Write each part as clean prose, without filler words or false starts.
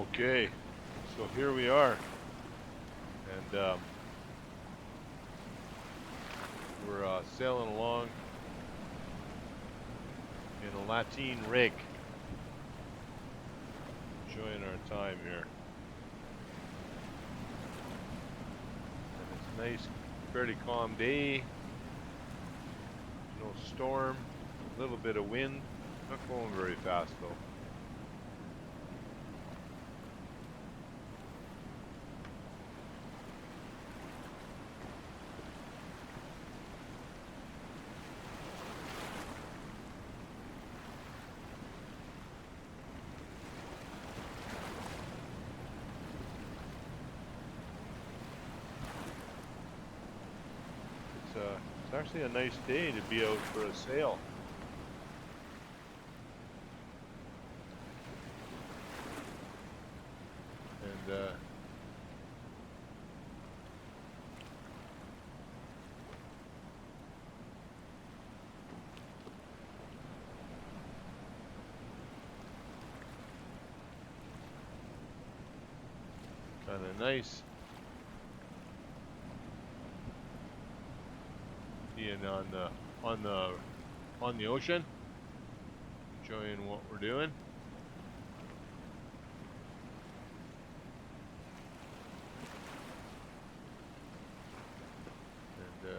Okay, so here we are, and we're sailing along in a Lateen rig, enjoying our time here. And it's a nice, fairly calm day, no storm, a little bit of wind, not going very fast though. It's actually a nice day to be out for a sail. And kind of nice being on the ocean, enjoying what we're doing. And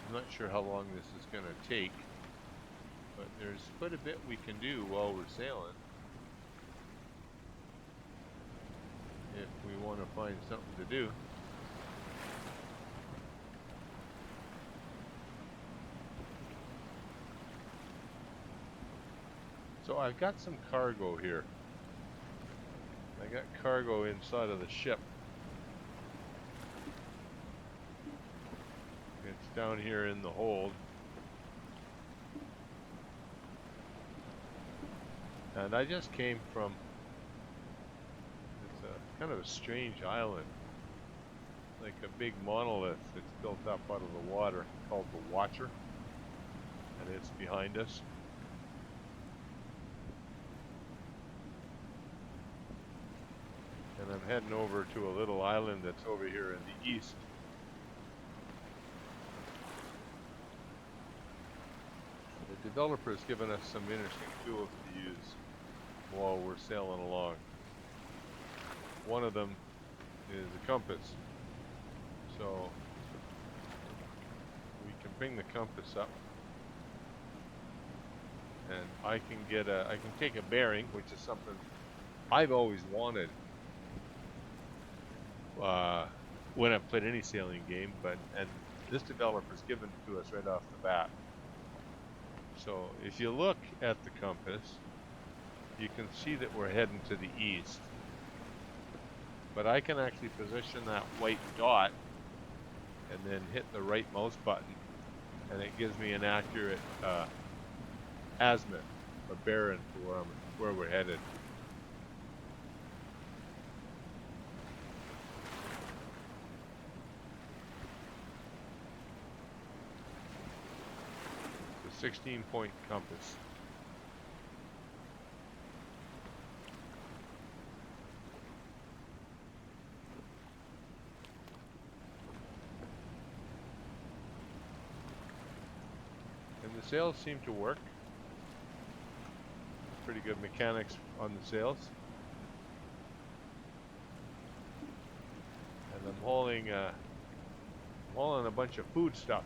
I'm not sure how long this is going to take, but there's quite a bit we can do while we're sailing if we want to find something to do. So I've got some cargo here. I got cargo inside of the ship. It's down here in the hold. And I just came from, it's a kind of a strange island. Like a big monolith that's built up out of the water called the Watcher. And it's behind us. And I'm heading over to a little island that's over here in the east. The developer has given us some interesting tools to use while we're sailing along. One of them is a compass. So we can bring the compass up, and I can take a bearing, which is something I've always wanted when I've played any sailing game, and this developer's given it to us right off the bat. So if you look at the compass, you can see that we're heading to the east. But I can actually position that white dot and then hit the right mouse button, and it gives me an accurate azimuth, a bearing for where we're headed. The 16-point compass. And the sails seem to work. Pretty good mechanics on the sails. And I'm hauling a bunch of food stuff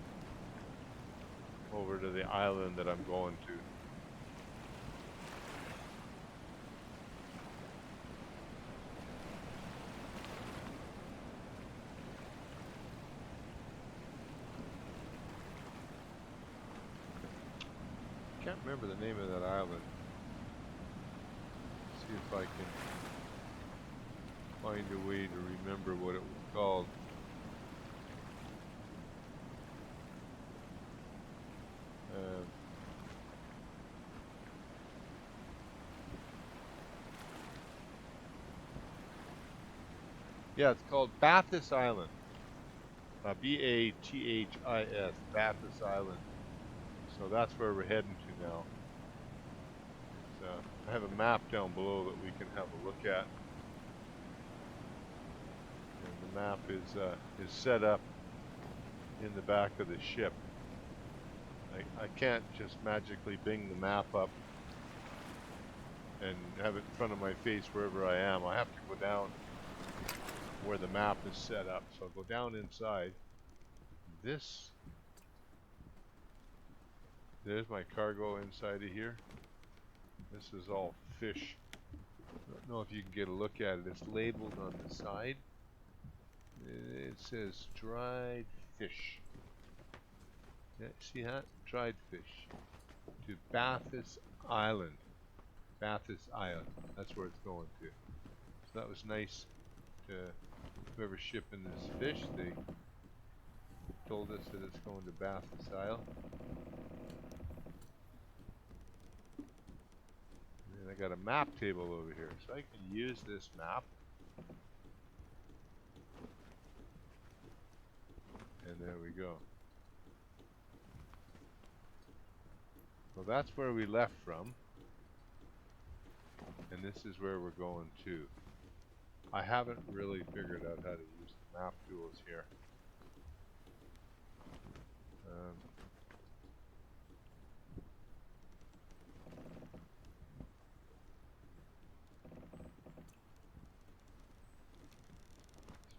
over to the island that I'm going to. Can't remember the name of that island. See if I can find a way to remember what it was called. Yeah, it's called Bathis Island. Bathis, Bathis Island. So that's where we're heading to now. I have a map down below that we can have a look at. And the map is set up in the back of the ship. I can't just magically bing the map up and have it in front of my face wherever I am. I have to go down where the map is set up. So I'll go down inside. There's my cargo inside of here. This is all fish. I don't know if you can get a look at it. It's labeled on the side. It says dried fish. Yeah, see that? Dried fish. To Bathis Island. Bathis Island. That's where it's going to. So that was nice to whoever's shipping this fish. They told us that it's going to Bathis Isle. And I got a map table over here, so I can use this map. And there we go. So that's where we left from. And this is where we're going to. I haven't really figured out how to use the map tools here.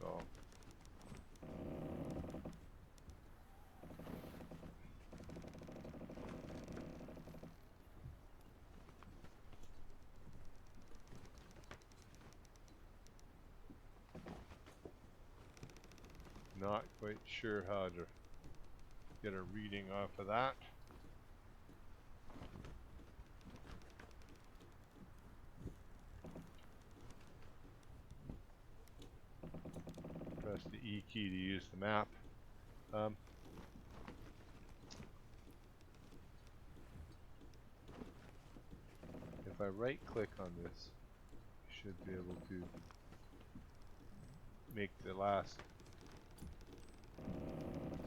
So not quite sure how to get a reading off of that. Press the E key to use the map. If I right click on this, I should be able to make the last.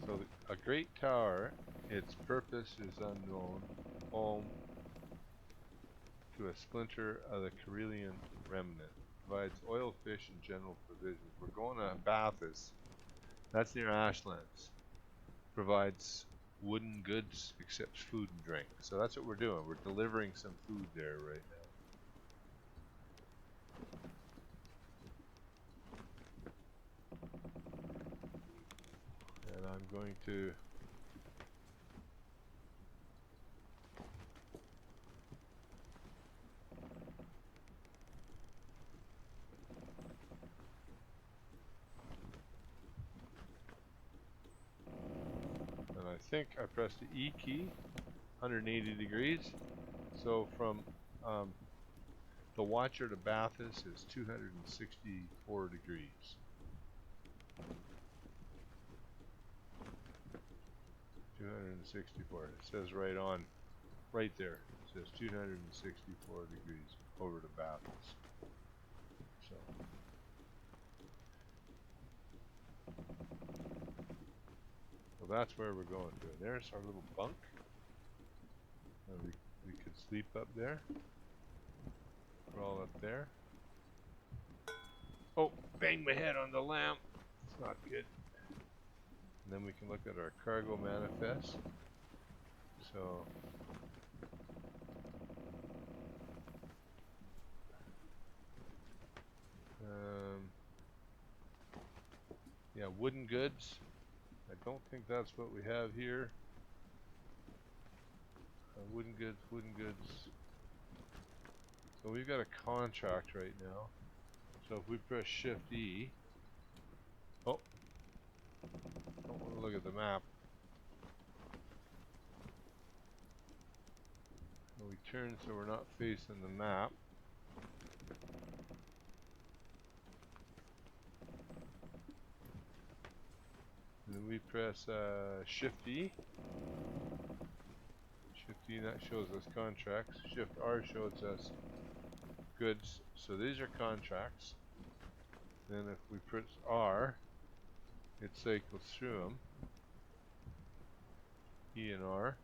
So a great tower, its purpose is unknown, home to a splinter of the Karelian remnant, provides oil, fish, and general provisions. We're going to Bathis, that's near Ashlands, provides wooden goods, accepts food and drink. So that's what we're doing, we're delivering some food there right now. And I'm going to I think I pressed the E key, 180 degrees. So from the Watcher to Bathis is 264 degrees. It says right there. It says 264 degrees over to Bathis. So that's where we're going to. And there's our little bunk. We could sleep up there. Crawl up there. Oh, bang my head on the lamp. It's not good. And then we can look at our cargo manifest. So yeah, wooden goods. I don't think that's what we have here. Wooden goods. So we've got a contract right now. So if we press Shift E, oh, don't want to look at the map. And we turn so we're not facing the map. And then we press Shift E. Shift E, that shows us contracts. Shift R shows us goods. So these are contracts. Then if we press R, it cycles through them. E and R.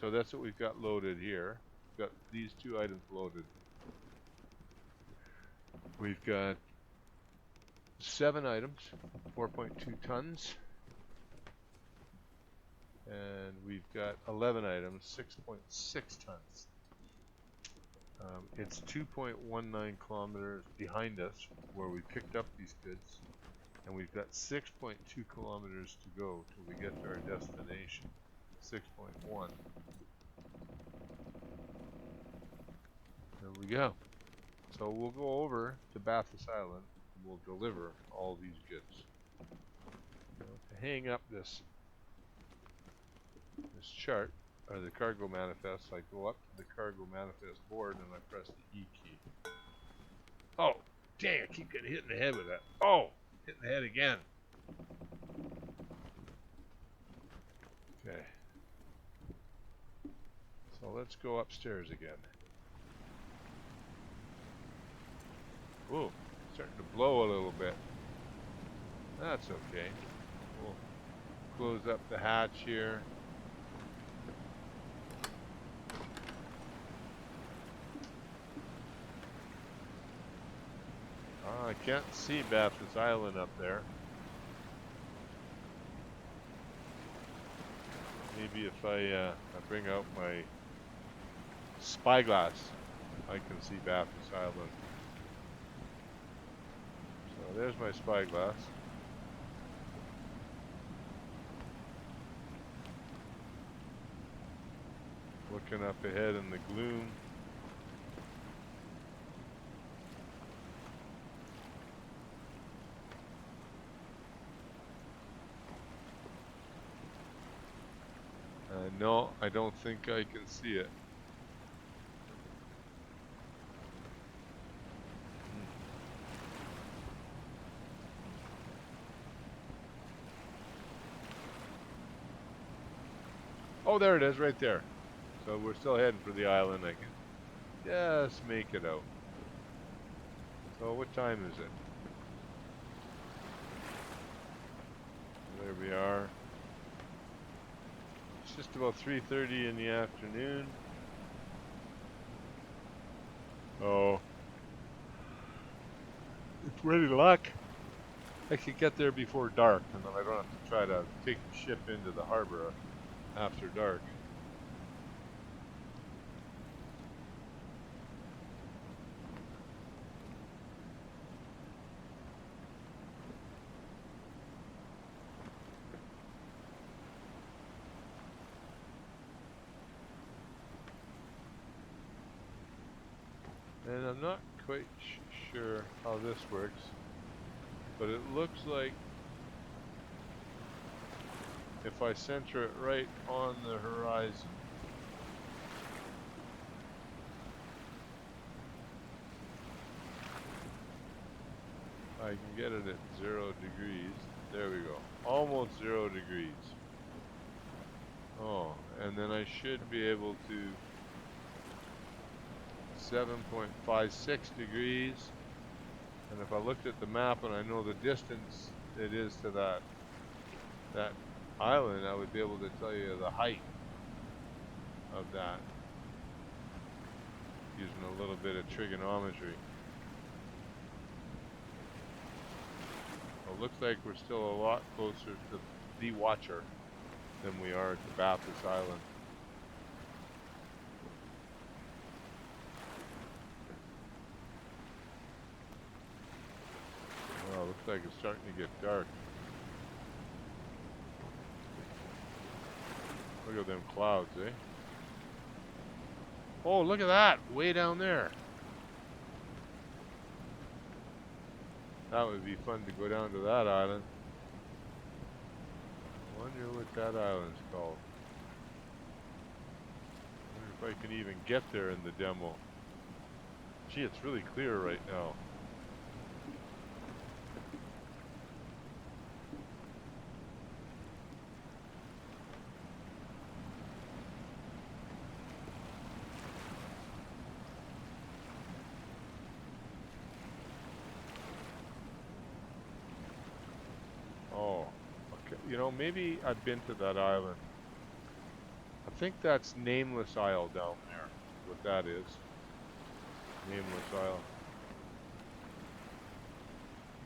So that's what we've got loaded here. We've got these 2 items loaded. We've got 7 items, 4.2 tons. And we've got 11 items, 6.6 tons. It's 2.19 kilometers behind us where we picked up these goods. And we've got 6.2 kilometers to go till we get to our destination. 6.1. There we go. So we'll go over to Bathis Island and we'll deliver all these goods. Now, to hang up this chart, or the cargo manifest, I go up to the cargo manifest board and I press the E key. Oh, dang, I keep getting hit in the head with that. Oh, hit in the head again. Okay. So let's go upstairs again. Ooh, starting to blow a little bit. That's okay. We'll close up the hatch here. I can't see Bathis Island up there. Maybe if I bring out my spyglass, I can see Bathis Island. So there's my spyglass. Looking up ahead in the gloom. No, I don't think I can see it. Oh, there it is, right there. So we're still heading for the island. I can just make it out. So what time is it? There we are. It's just about 3:30 in the afternoon. Oh. With any luck, I could get there before dark, and then I don't have to try to take the ship into the harbor after dark. And I'm not quite sure how this works, but it looks like if I center it right on the horizon, I can get it at 0 degrees. There we go. Almost 0 degrees. Oh, and then I should be able to 7.56 degrees. And if I looked at the map and I know the distance it is to that island, I would be able to tell you the height of that using a little bit of trigonometry. Well, it looks like we're still a lot closer to the Watcher than we are to Bathis Island. Well, looks like it's starting to get dark. Look at them clouds, eh? Oh, look at that! Way down there. That would be fun to go down to that island. I wonder what that island's called. I wonder if I can even get there in the demo. Gee, it's really clear right now. Oh, okay. You know, maybe I've been to that island. think that's Nameless Isle down there. What that is. Nameless Isle.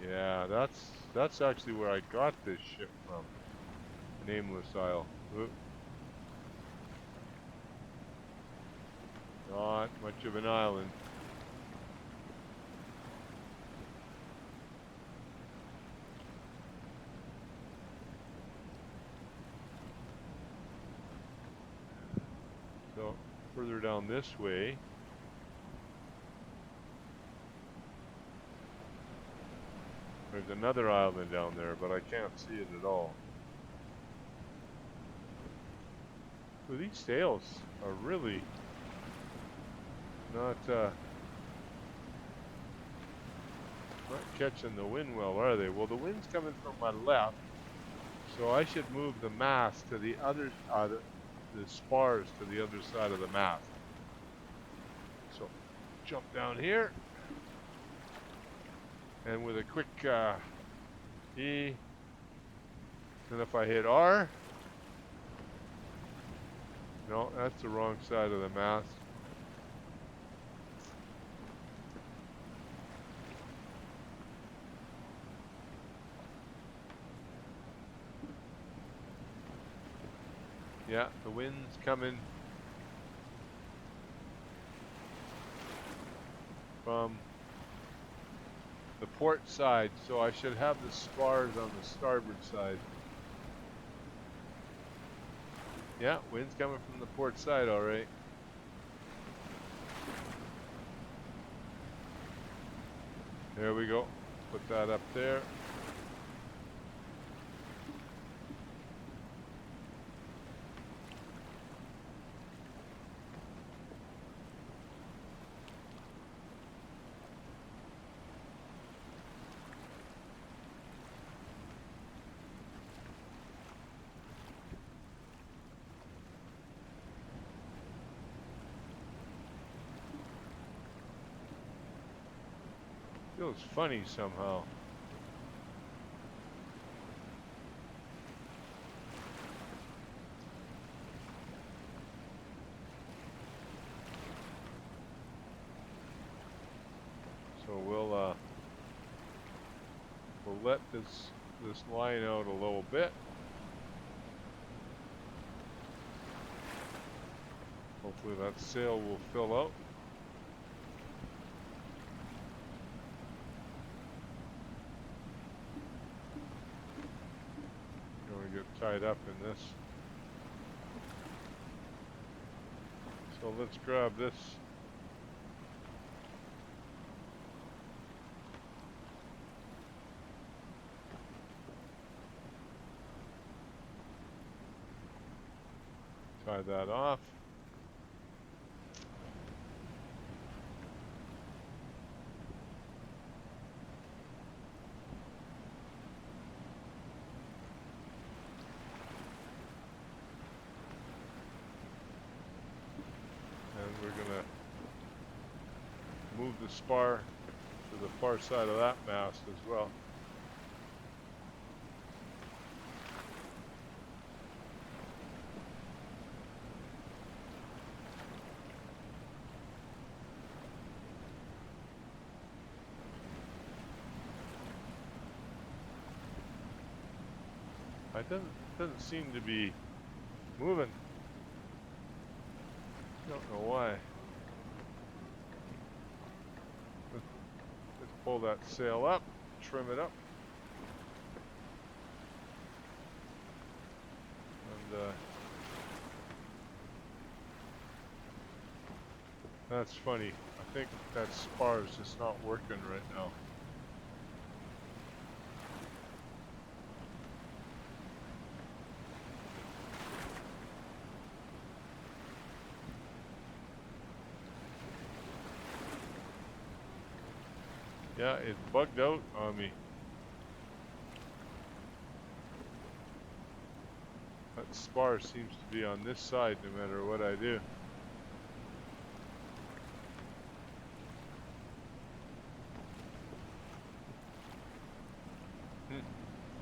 Yeah, that's actually where I got this ship from. Nameless Isle. Oop. Not much of an island. So further down this way, there's another island down there, but I can't see it at all. So these sails are really not catching the wind well, are they? Well, the wind's coming from my left, so I should move the mast to the other, the spars to the other side of the mast. So jump down here, and with a quick E, and if I hit R, no, that's the wrong side of the mast. Yeah, the wind's coming from the port side, so I should have the spars on the starboard side. Yeah, wind's coming from the port side, all right. There we go. Put that up there. Feels funny somehow. So we'll let this line out a little bit. Hopefully that sail will fill out. Get tied up in this. So let's grab this. Tie that off. We're gonna move the spar to the far side of that mast as well. It doesn't seem to be moving. Don't know why. Let's pull that sail up, trim it up. And that's funny. I think that spar is just not working right now. Yeah, it bugged out on me. That spar seems to be on this side no matter what I do.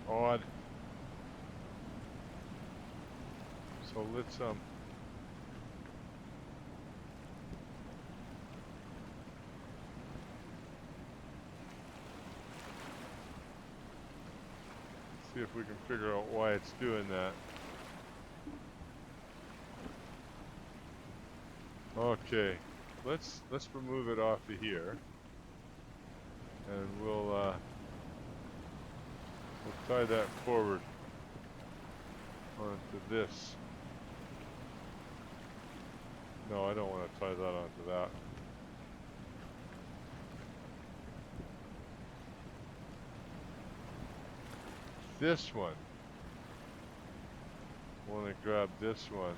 Odd. So let's see if we can figure out why it's doing that. Okay, let's remove it off of here, and we'll tie that forward onto this. No, I don't want to tie that onto that. This one. I want to grab this one.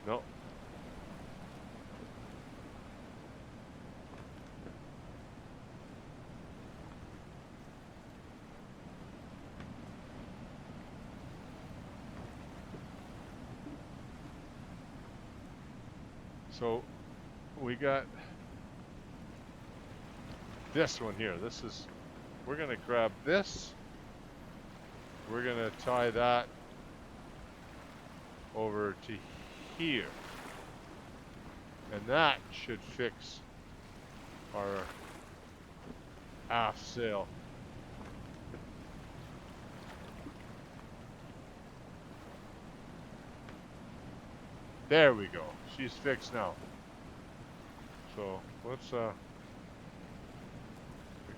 No. So we got this one here. This is, we're going to grab this. We're going to tie that over to here. And that should fix our aft sail. There we go. She's fixed now. So let's make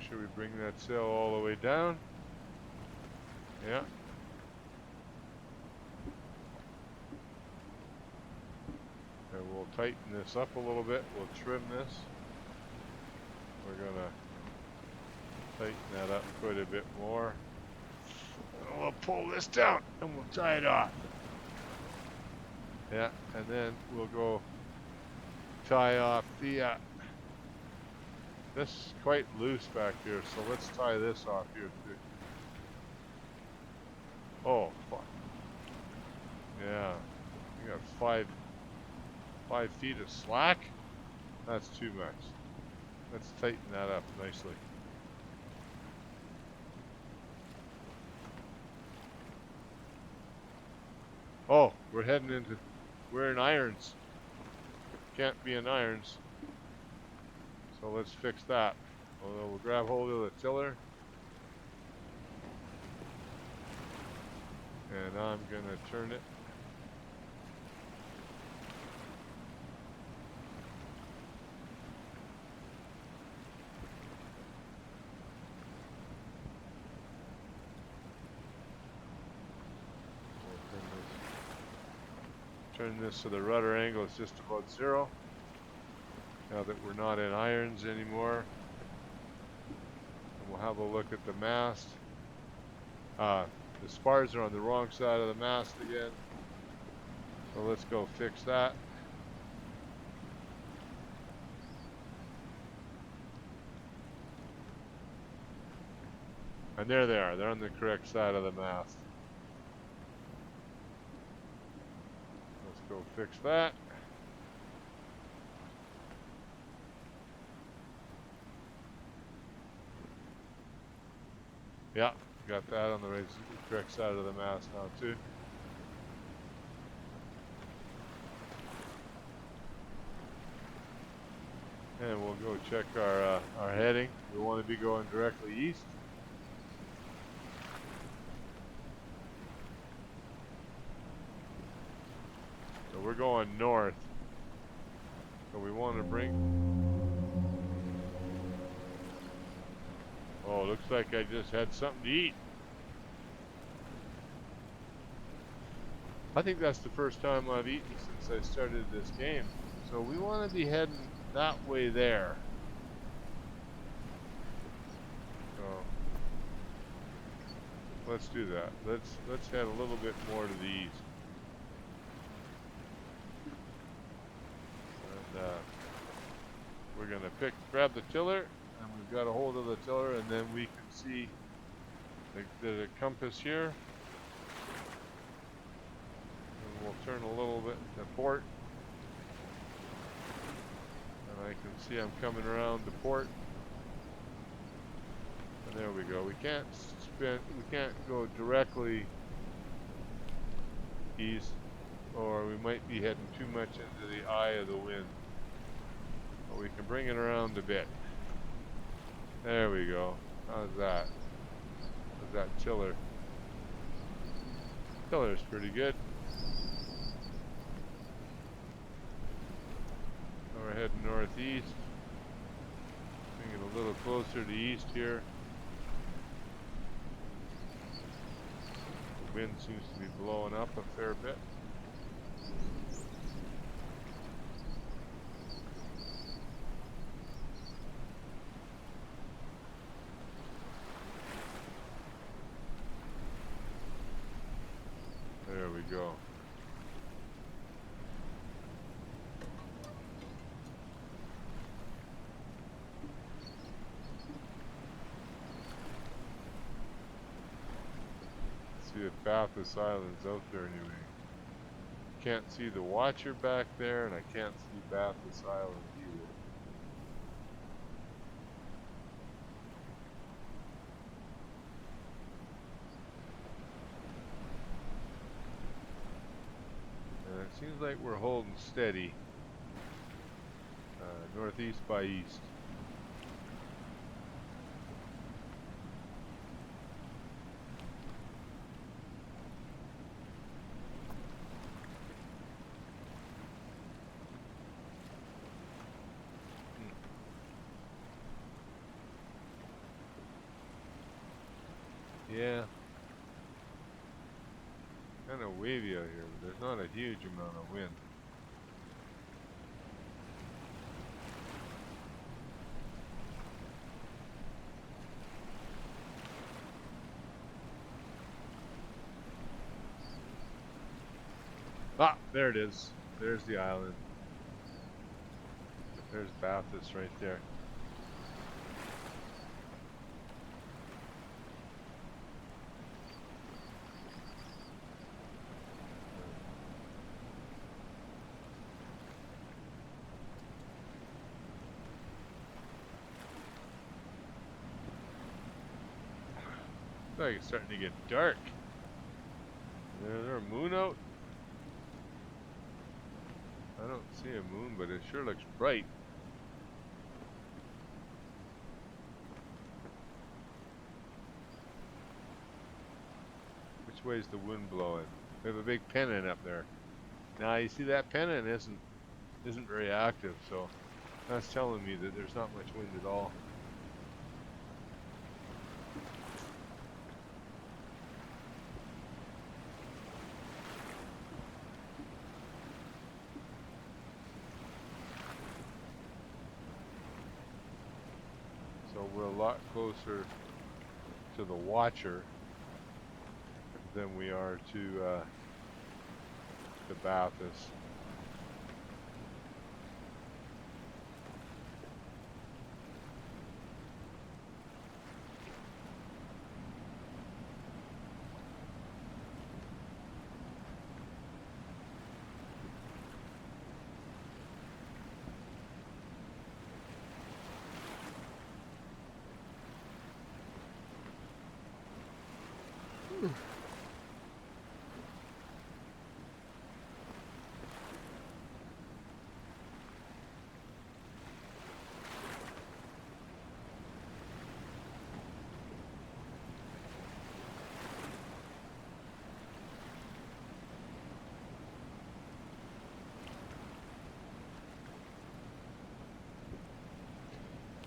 sure we bring that sail all the way down. Yeah. And we'll tighten this up a little bit. We'll trim this. We're gonna tighten that up quite a bit more. And we'll pull this down and we'll tie it off. Yeah, and then we'll go tie off the, this is quite loose back here, so let's tie this off here too. Oh, fuck. Yeah, we got five feet of slack. That's too much. Let's tighten that up nicely. Oh, we're in irons. Can't be in irons. So let's fix that. We'll grab hold of the tiller. And I'm gonna turn it. Turn this so the rudder angle is just about 0. Now that we're not in irons anymore. And we'll have a look at the mast. The spars are on the wrong side of the mast again. So let's go fix that. And there they are. They're on the correct side of the mast. Let's go fix that. Yeah, got that on the correct side of the mast now too. And we'll go check our heading. We want to be going directly east. So we're going north. So we want to bring... Oh, looks like I just had something to eat. I think that's the first time I've eaten since I started this game. So we want to be heading that way there. So let's do that. Let's head a little bit more to the east. And we're gonna grab the tiller, and we've got a hold of the tiller, and then we can see the compass here. And we'll turn a little bit to port. And I can see I'm coming around to port. And there we go. We can't go directly east, or we might be heading too much into the eye of the wind. But we can bring it around a bit. There we go. How's that? How's that tiller? Tiller's pretty good. Now we're heading northeast. Bring it a little closer to east here. The wind seems to be blowing up a fair bit. There we go. See if Bathis Island's out there anyway. Can't see the watcher back there, and I can't see Bathis Island either. And it seems like we're holding steady. Northeast by east. Yeah. Kind of wavy out here, but there's not a huge amount of wind. Ah, there it is. There's the island. There's Bathis right there. Looks like it's starting to get dark. Is there a moon out? I don't see a moon, but it sure looks bright. Which way's the wind blowing? We have a big pennant up there. Now you see that pennant isn't very active, so that's telling me that there's not much wind at all. So we're a lot closer to the watcher than we are to Bathis.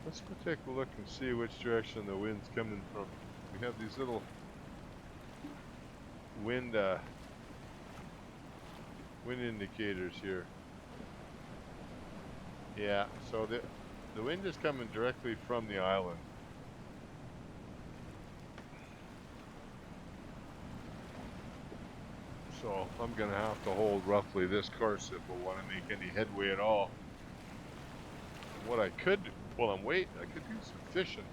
Let's go take a look and see which direction the wind's coming from. We have these little wind indicators here. Yeah, so the wind is coming directly from the island. So I'm gonna have to hold roughly this course if we want to make any headway at all. What I could do, while I'm waiting, I could do some fishing.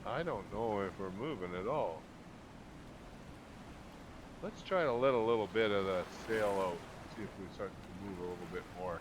I don't know if we're moving at all. Let's try to let a little bit of the sail out. See if we start to move a little bit more.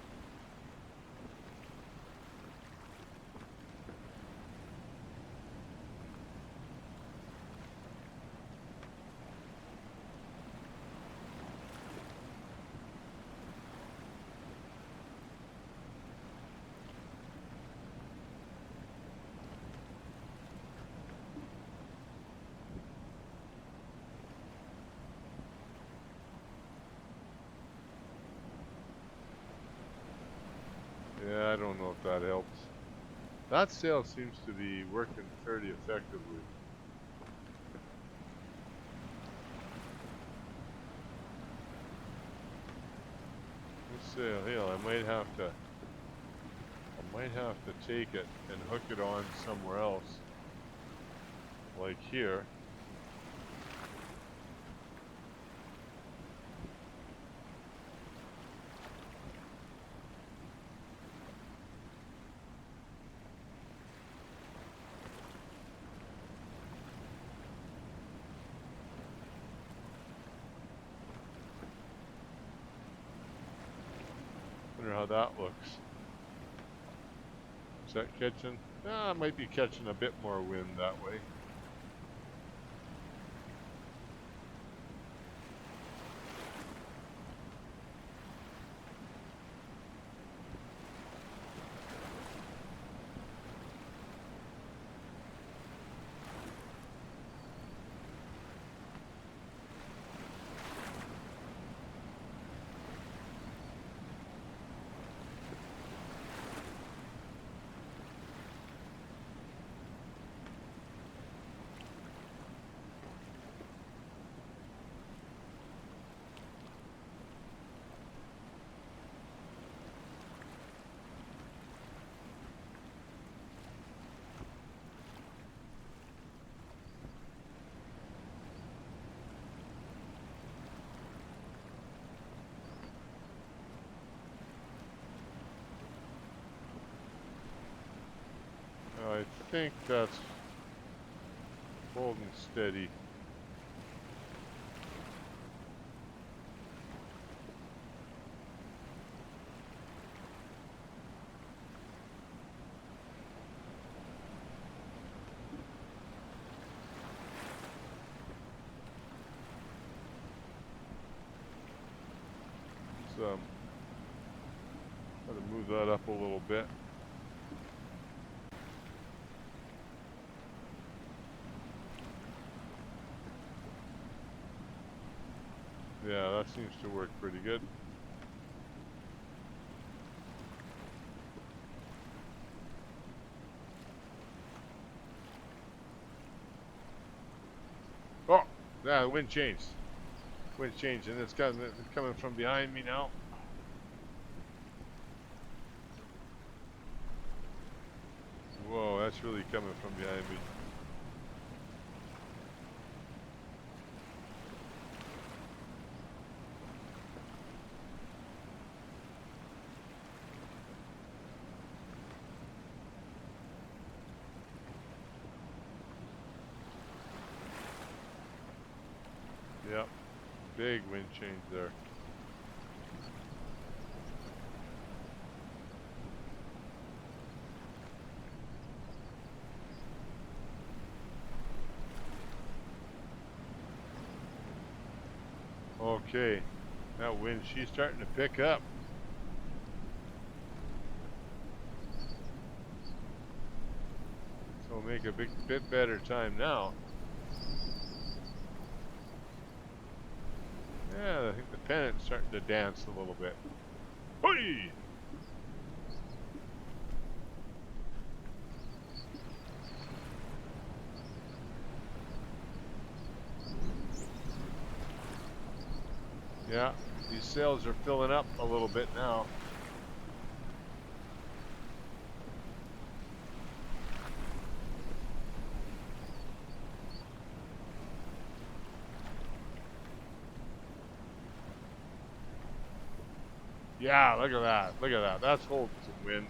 I don't know if that helps. That sail seems to be working fairly effectively. This sail here, I might have to take it and hook it on somewhere else, like here. Wonder how that looks. Is that catching? Ah, it might be catching a bit more wind that way. I think that's holding steady. So, gotta move that up a little bit. Yeah, that seems to work pretty good. Oh, yeah, the wind changed. Wind changed, and it's coming from behind me now. Whoa, that's really coming from behind me. Yep, big wind change there. Okay, that wind, she's starting to pick up. So we'll make a bit better time now. Yeah, I think the pennant's starting to dance a little bit. Hoi! Yeah, these sails are filling up a little bit now. Yeah, look at that. Look at that. That's holding some wind.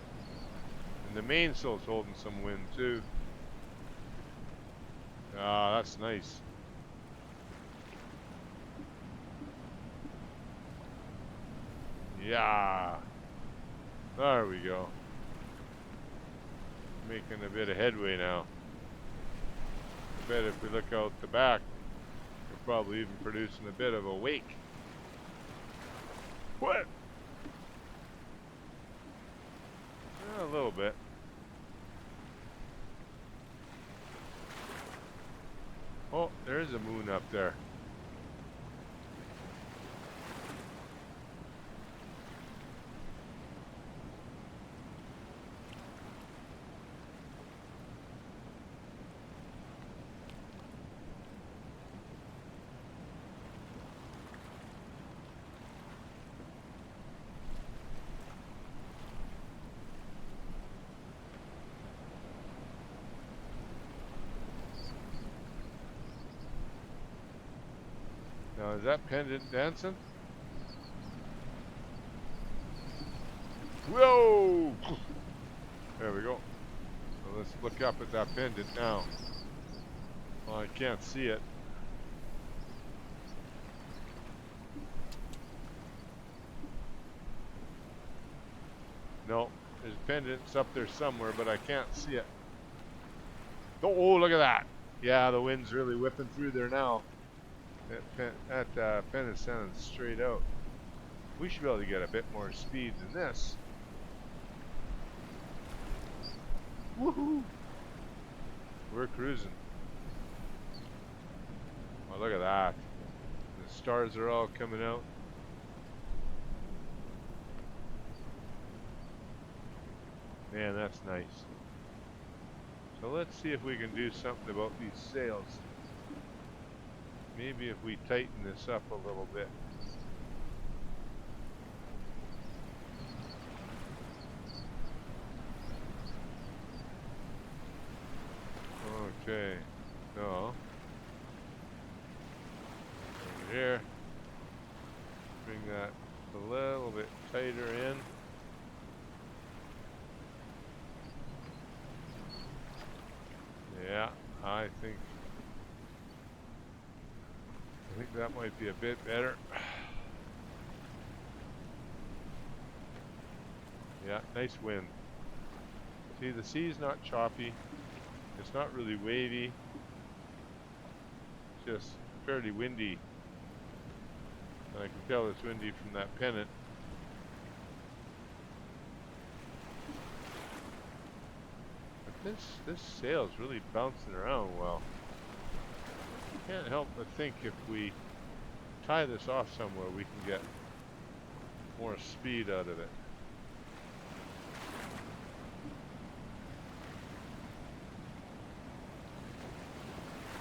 And the mainsail's holding some wind too. Ah, that's nice. Yeah. There we go. Making a bit of headway now. I bet if we look out the back, we're probably even producing a bit of a wake. What? A little bit. Oh, there's a moon up there. Is that pendant dancing? Whoa! There we go. So let's look up at that pendant now. Well, I can't see it. No, there's pendants up there somewhere, but I can't see it. Oh, look at that. Yeah, the wind's really whipping through there now. That pendant's sounding straight out. We should be able to get a bit more speed than this. Woohoo! We're cruising. Oh, look at that. The stars are all coming out. Man, that's nice. So let's see if we can do something about these sails. Maybe if we tighten this up a little bit. Okay, so over here, bring that a little bit tighter in. Yeah, I think that might be a bit better. Yeah, nice wind. See, the sea's not choppy. It's not really wavy. It's just fairly windy. And I can tell it's windy from that pennant. But this sail's really bouncing around well. Can't help but think if we tie this off somewhere, we can get more speed out of it.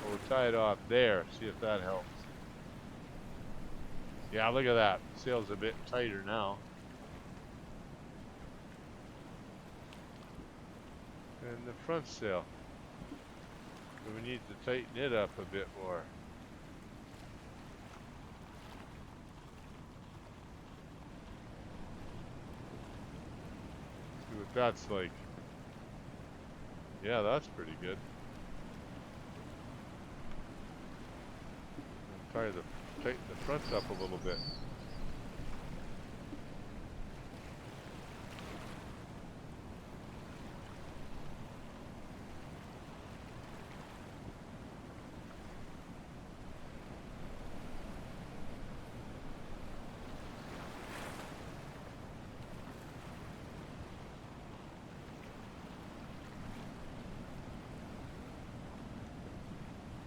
We'll tie it off there, see if that helps. Yeah, look at that. The sail's a bit tighter now. And the front sail. So we need to tighten it up a bit more. See what that's like. Yeah, that's pretty good. Tighten the front up a little bit.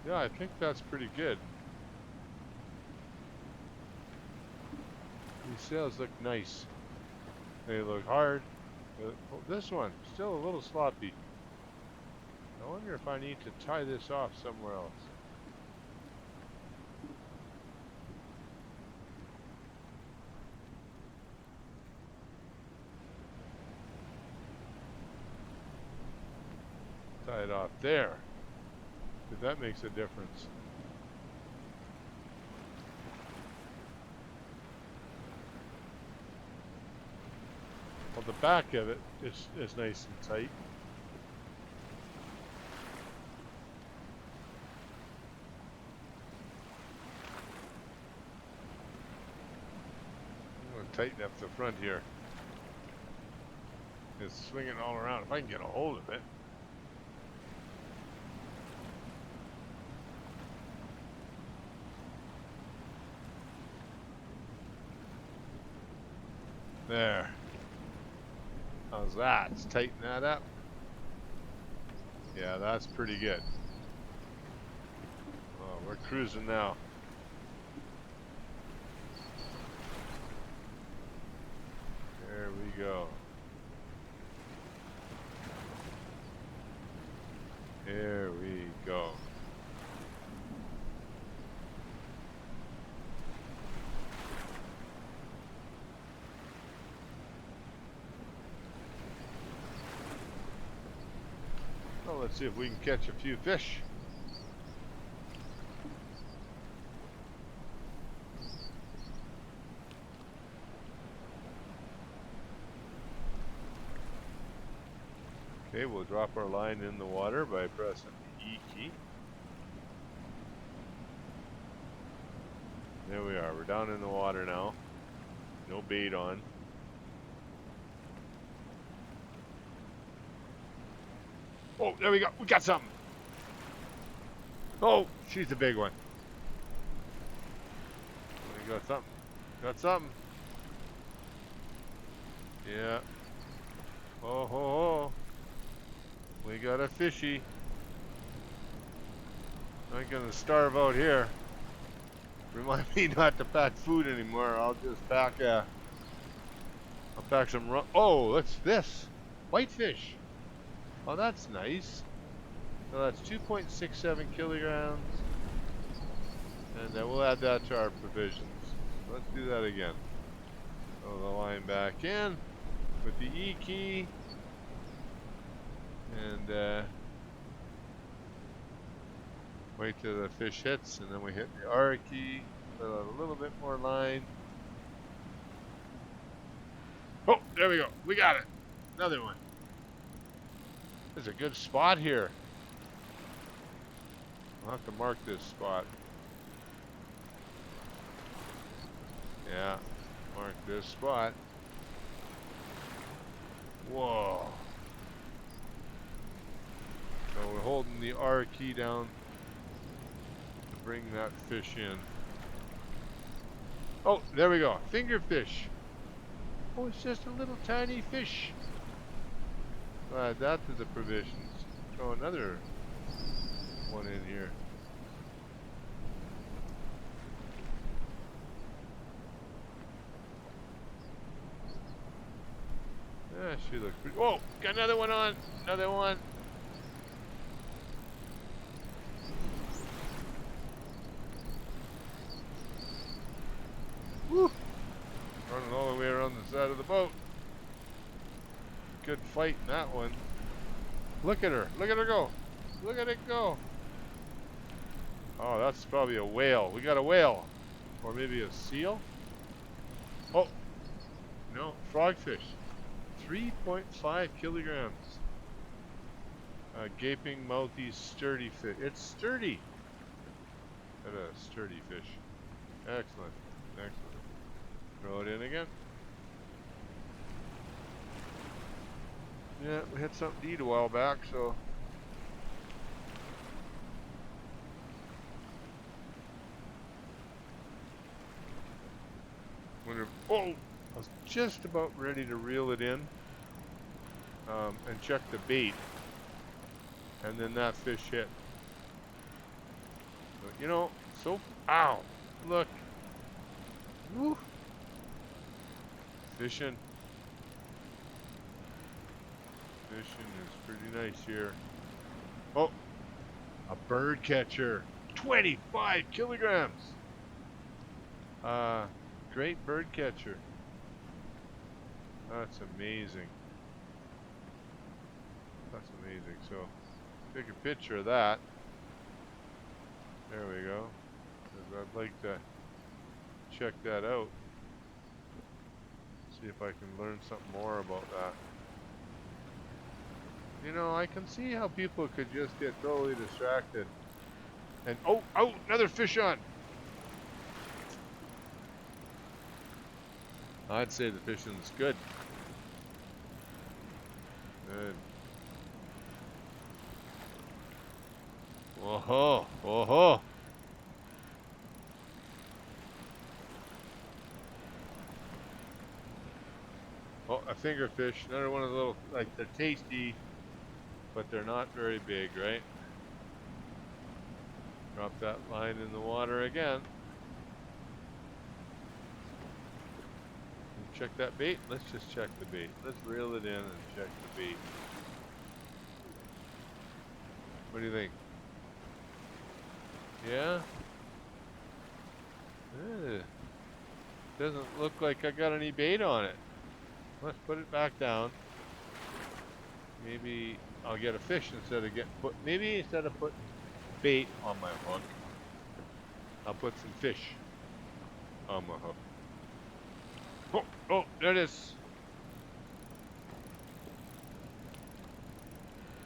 Yeah, I think that's pretty good. These sails look nice. They look hard. This one, still a little sloppy. I wonder if I need to tie this off somewhere else. Tie it off there. If that makes a difference. Well, the back of it is nice and tight. I'm going to tighten up the front here. It's swinging all around. If I can get a hold of it. There. How's that? Let's tighten that up. Yeah, that's pretty good. Oh, we're cruising now. There we go. There we go. Well, let's see if we can catch a few fish. Okay, we'll drop our line in the water by pressing the E key. There we are. We're down in the water now. No bait on. Oh, there we go. We got something. Oh, she's a big one. We got something. Got something. Yeah. Oh, ho, ho. We got a fishy. I'm gonna starve out here. Remind me not to pack food anymore. I'll just pack I'll pack some oh, what's this? Whitefish. Oh, that's nice. So that's 2.67 kilograms. And we'll add that to our provisions. Let's do that again. Throw the line back in with the E key. And wait till the fish hits, and then we hit the R key. Put out a little bit more line. Oh, there we go. We got it. Another one. There's a good spot here. I'll have to mark this spot. Yeah, mark this spot. Whoa. So we're holding the R key down to bring that fish in. Oh, there we go. Fingerfish. Oh, it's just a little tiny fish. We'll add that to the provisions. Throw another one in here. Yeah, she looks pretty. Whoa, got another one on. Another one. Woo! Running all the way around the side of the boat. Good fight in that one. Look at her. Look at her go. Look at it go. Oh, that's probably a whale. We got a whale. Or maybe a seal. Oh, no, frogfish. 3.5 kilograms. Gaping mouthy sturdy fish. It's sturdy. Got a sturdy fish. Excellent. Excellent. Throw it in again. Yeah, we had something to eat a while back, so. Oh, I was just about ready to reel it in and check the bait. And then that fish hit. But, you know, so, ow, look. Woo. Fishing. Fishing is pretty nice here. Oh, a bird catcher. 25 kilograms. Great bird catcher. That's amazing. That's amazing. So, take a picture of that. There we go. 'Cause I'd like to check that out. See if I can learn something more about that. You know, I can see how people could just get totally distracted. And oh, another fish on. I'd say the fishing's good. Good. Whoa, whoa. Oh, a fingerfish. Another one of the little, like, they're tasty, but they're not very big, right? Drop that line in the water again. Check that bait. Let's just check the bait. Let's reel it in and check the bait. What do you think? Yeah? Doesn't look like I got any bait on it. Let's put it back down. Maybe I'll get a fish instead of maybe instead of putting bait on my hook, I'll put some fish on my hook. Oh, there it is.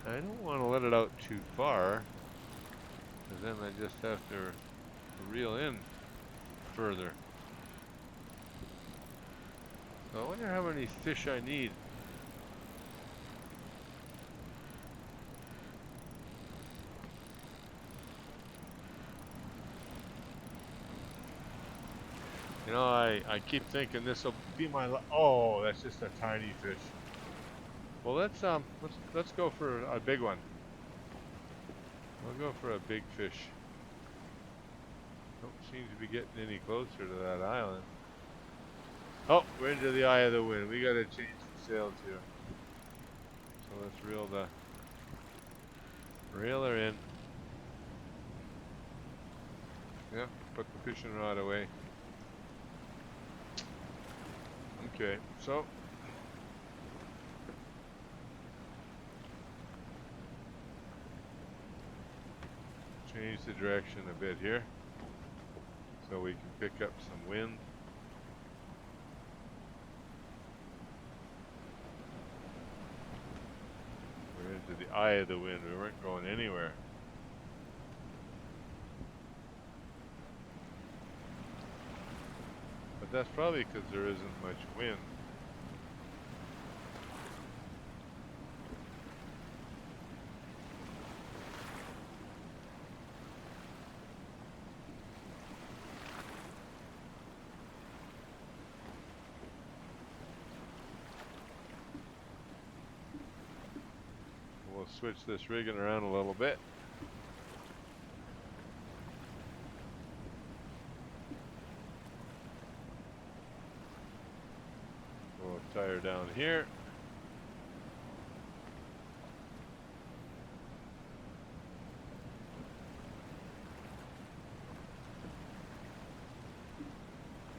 I don't want to let it out too far, because then I just have to reel in further. So I wonder how many fish I need. You know, I keep thinking this will be my. Oh, that's just a tiny fish. Well, let's go for a big one. We'll go for a big fish. Don't seem to be getting any closer to that island. Oh, we're into the eye of the wind. We got to change the sails here. So let's reel her in. Yeah, put the fishing rod away. Okay, so change the direction a bit here so we can pick up some wind. We're into the eye of the wind. We weren't going anywhere. But that's probably because there isn't much wind. We'll switch this rigging around a little bit. We'll tie her down here.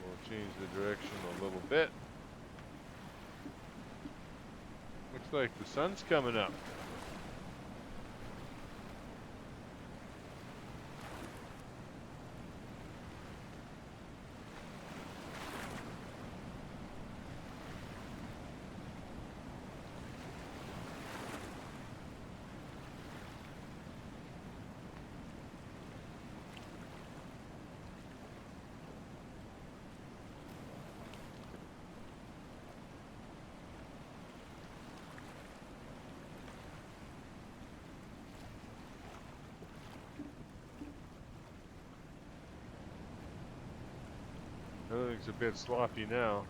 We'll change the direction a little bit. Looks like the sun's coming up. Everything's a bit sloppy now.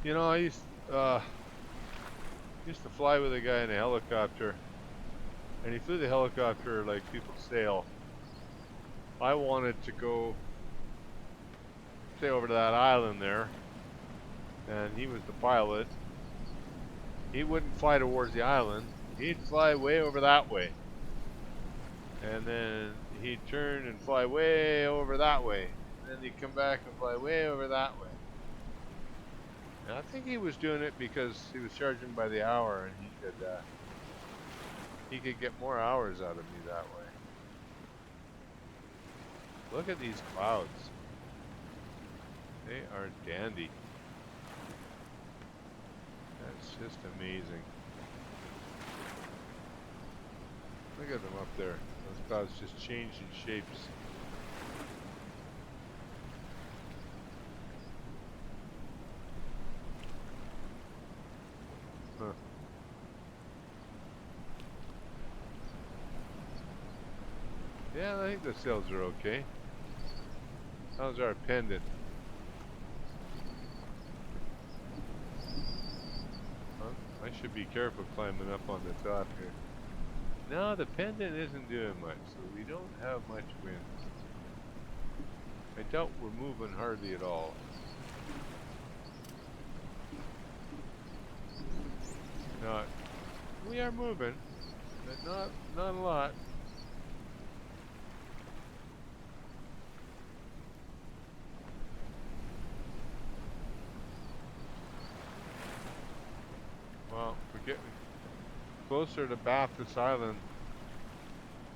You know, I used to fly with a guy in a helicopter, and he flew the helicopter like people sail. I wanted to go, say, over to that island there, and he was the pilot. He wouldn't fly towards the island. He'd fly way over that way. And then he'd turn and fly way over that way. And then he'd come back and fly way over that way. And I think he was doing it because he was charging by the hour, and he could get more hours out of me that way. Look at these clouds. They are dandy. It's just amazing. Look at them up there. Those clouds just changing shapes. Huh. Yeah, I think the sails are okay. How's our pendant? Huh? I should be careful climbing up on the top here. No, the pendant isn't doing much, so we don't have much wind. I doubt we're moving hardly at all. Not, we are moving, but not a lot. Well, we're getting closer to Bathis Island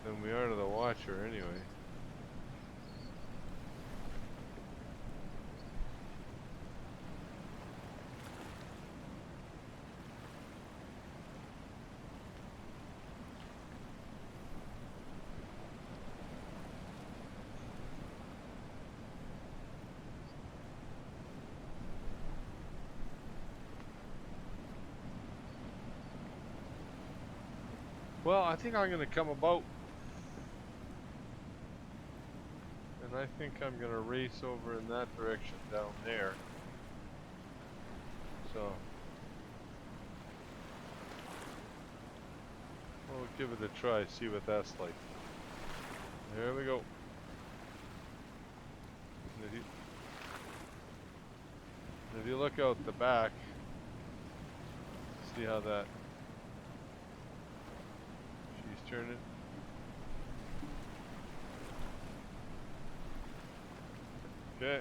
than we are to the Watcher anyway. Well, I think I'm going to come about, and I think I'm going to race over in that direction down there. So we'll give it a try, see what that's like. There we go. If you look out the back, see how that she's turning. Okay.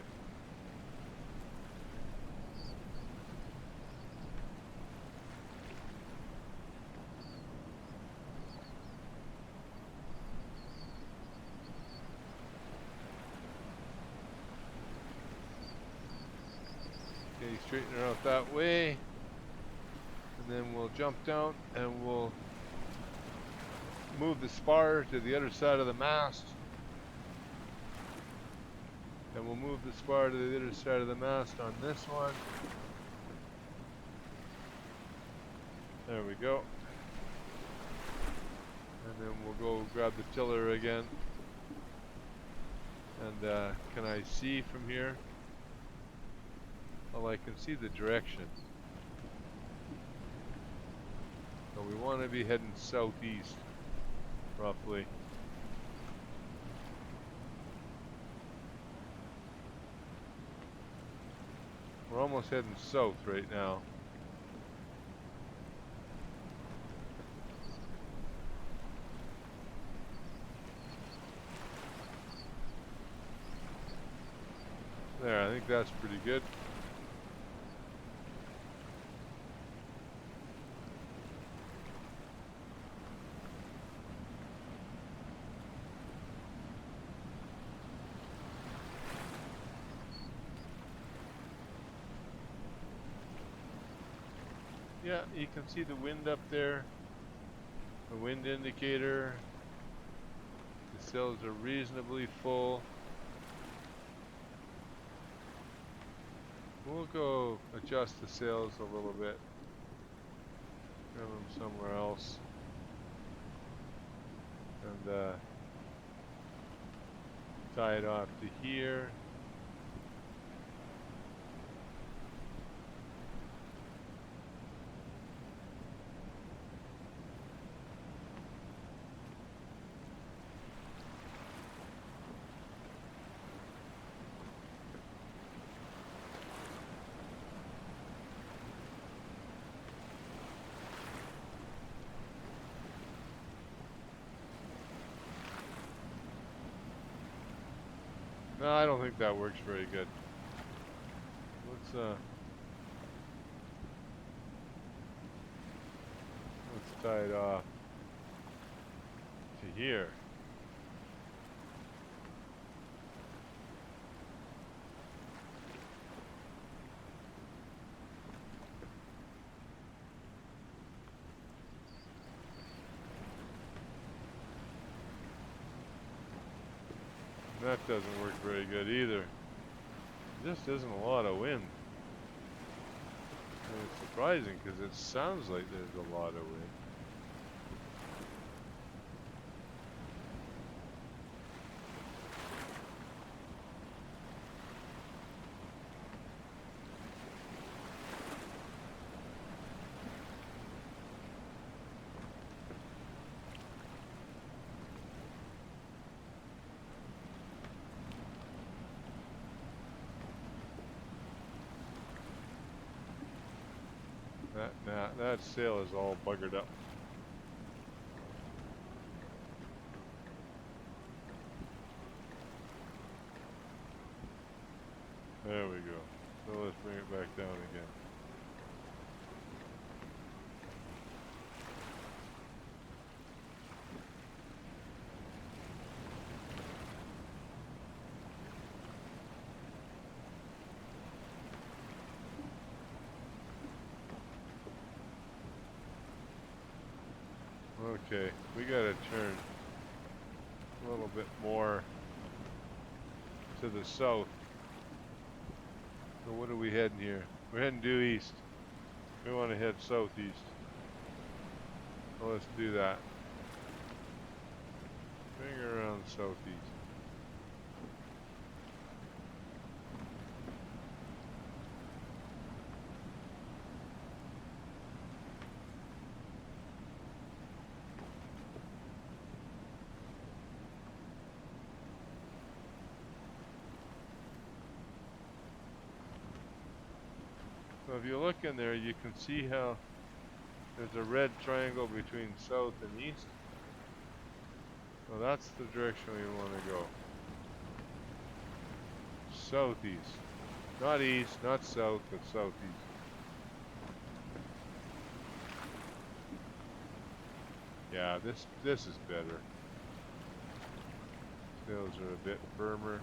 Okay, straighten her out that way. And then we'll jump down and we'll move the spar to the other side of the mast. And we'll move the spar to the other side of the mast on this one. There we go. And then we'll go grab the tiller again. And can I see from here? Well, I can see the direction. So we want to be heading southeast, roughly. We're almost heading south right now. There, I think that's pretty good. Yeah, you can see the wind up there, the wind indicator. The sails are reasonably full. We'll go adjust the sails a little bit. Grab them somewhere else. And tie it off to here. No, I don't think that works very good. Let's tie it off to here. That doesn't work very good either. Just isn't a lot of wind. And it's surprising because it sounds like there's a lot of wind. That sail is all buggered up. There we go. So let's bring it back down again. Okay, we gotta turn a little bit more to the south. So what are we heading here? We're heading due east. We want to head southeast. So let's do that. Bring her around southeast. So if you look in there, you can see how there's a red triangle between south and east. So that's the direction we want to go. Southeast. Not east, not south, but southeast. Yeah, this is better. Sails are a bit firmer.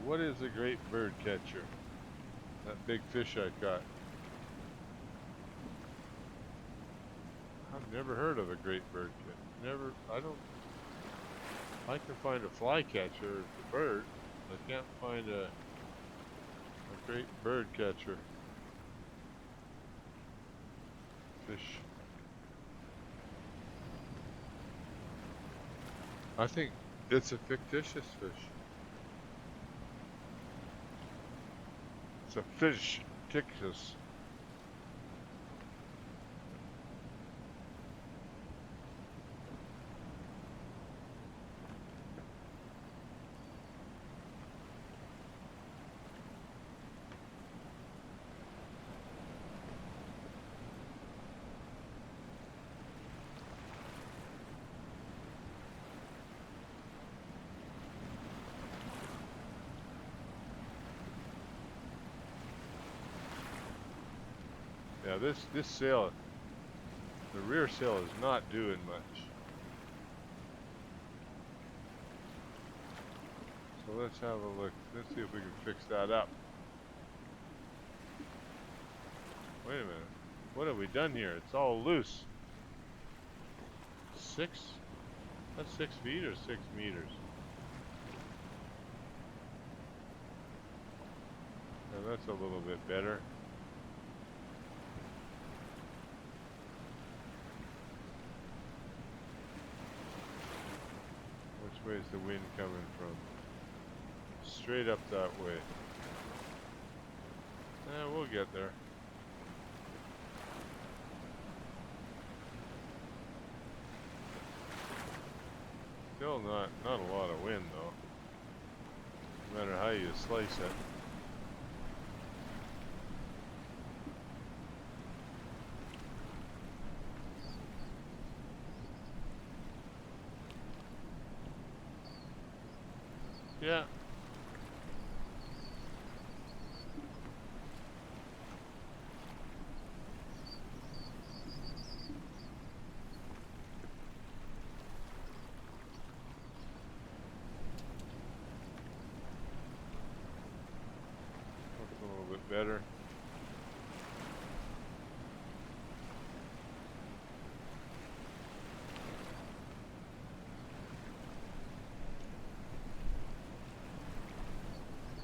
What is a great bird catcher? That big fish I caught. I've never heard of a great bird catcher. I can find a flycatcher, it's a bird. I can't find a great bird catcher. Fish. I think it's a fictitious fish. It's a fish, fictitious. Yeah, this sail, the rear sail is not doing much. So let's have a look. Let's see if we can fix that up. Wait a minute. What have we done here? It's all loose. 6? That's 6 feet or 6 meters? Now that's a little bit better. Which way is the wind coming from? Straight up that way. We'll get there. Still not a lot of wind though. No matter how you slice it. Yeah. Looks a little bit better.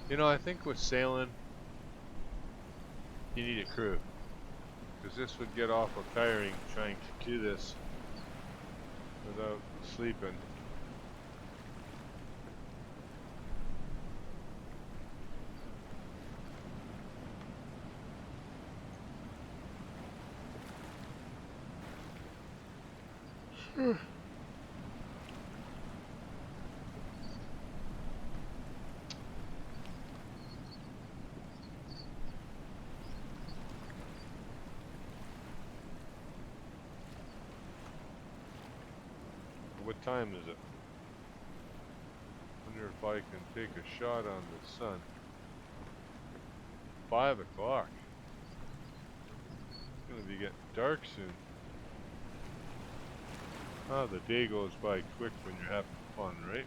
You know, I think with sailing, you need a crew. Because this would get awful tiring trying to do this without sleeping. What time is it? Wonder if I can take a shot on the sun. 5 o'clock. It's gonna be getting dark soon. Oh, the day goes by quick when you're having fun, right?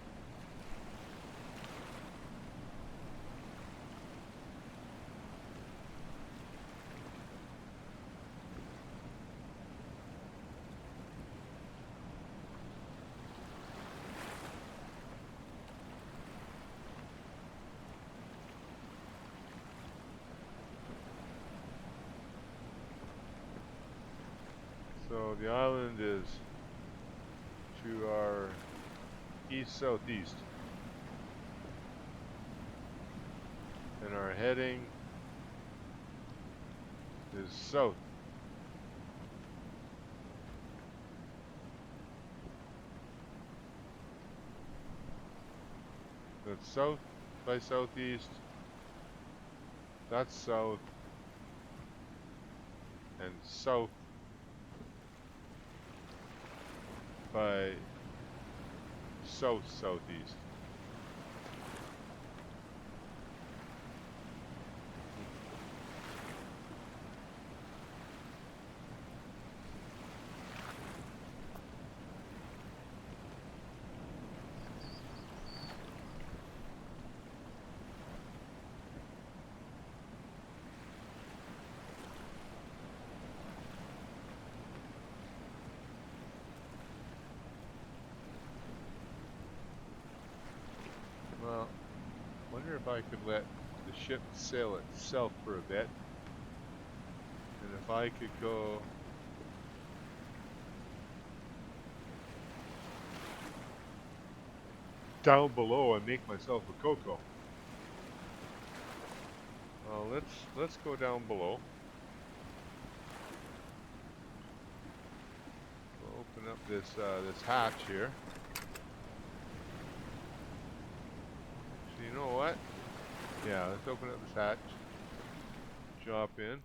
So the island is to our east-southeast. And our heading is south. That's south by southeast. That's south. And south by south-southeast. Well, wonder if I could let the ship sail itself for a bit. And if I could go down below and make myself a cocoa. Well, let's go down below. We'll open up this this hatch here. So you know what? Yeah, let's open up this hatch. Drop in.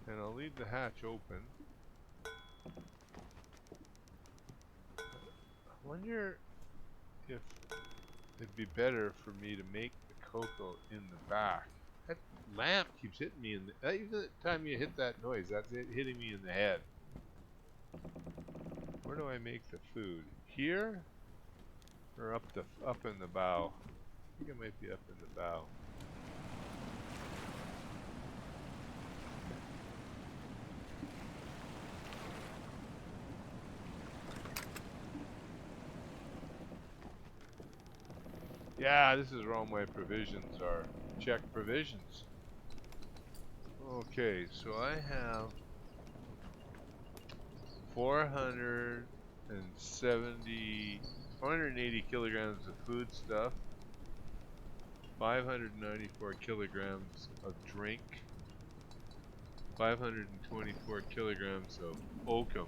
And I'll leave the hatch open. I wonder if it'd be better for me to make the cocoa in the back. That lamp keeps hitting me in the... Even the time you hit that noise, that's it hitting me in the head. Where do I make the food? Here? Or up in the bow? I think it might be up in the bow. Yeah, this is where all my provisions are. Check provisions. Okay, so I have 480 kilograms of food stuff, 594 kilograms of drink, 524 kilograms of oakum.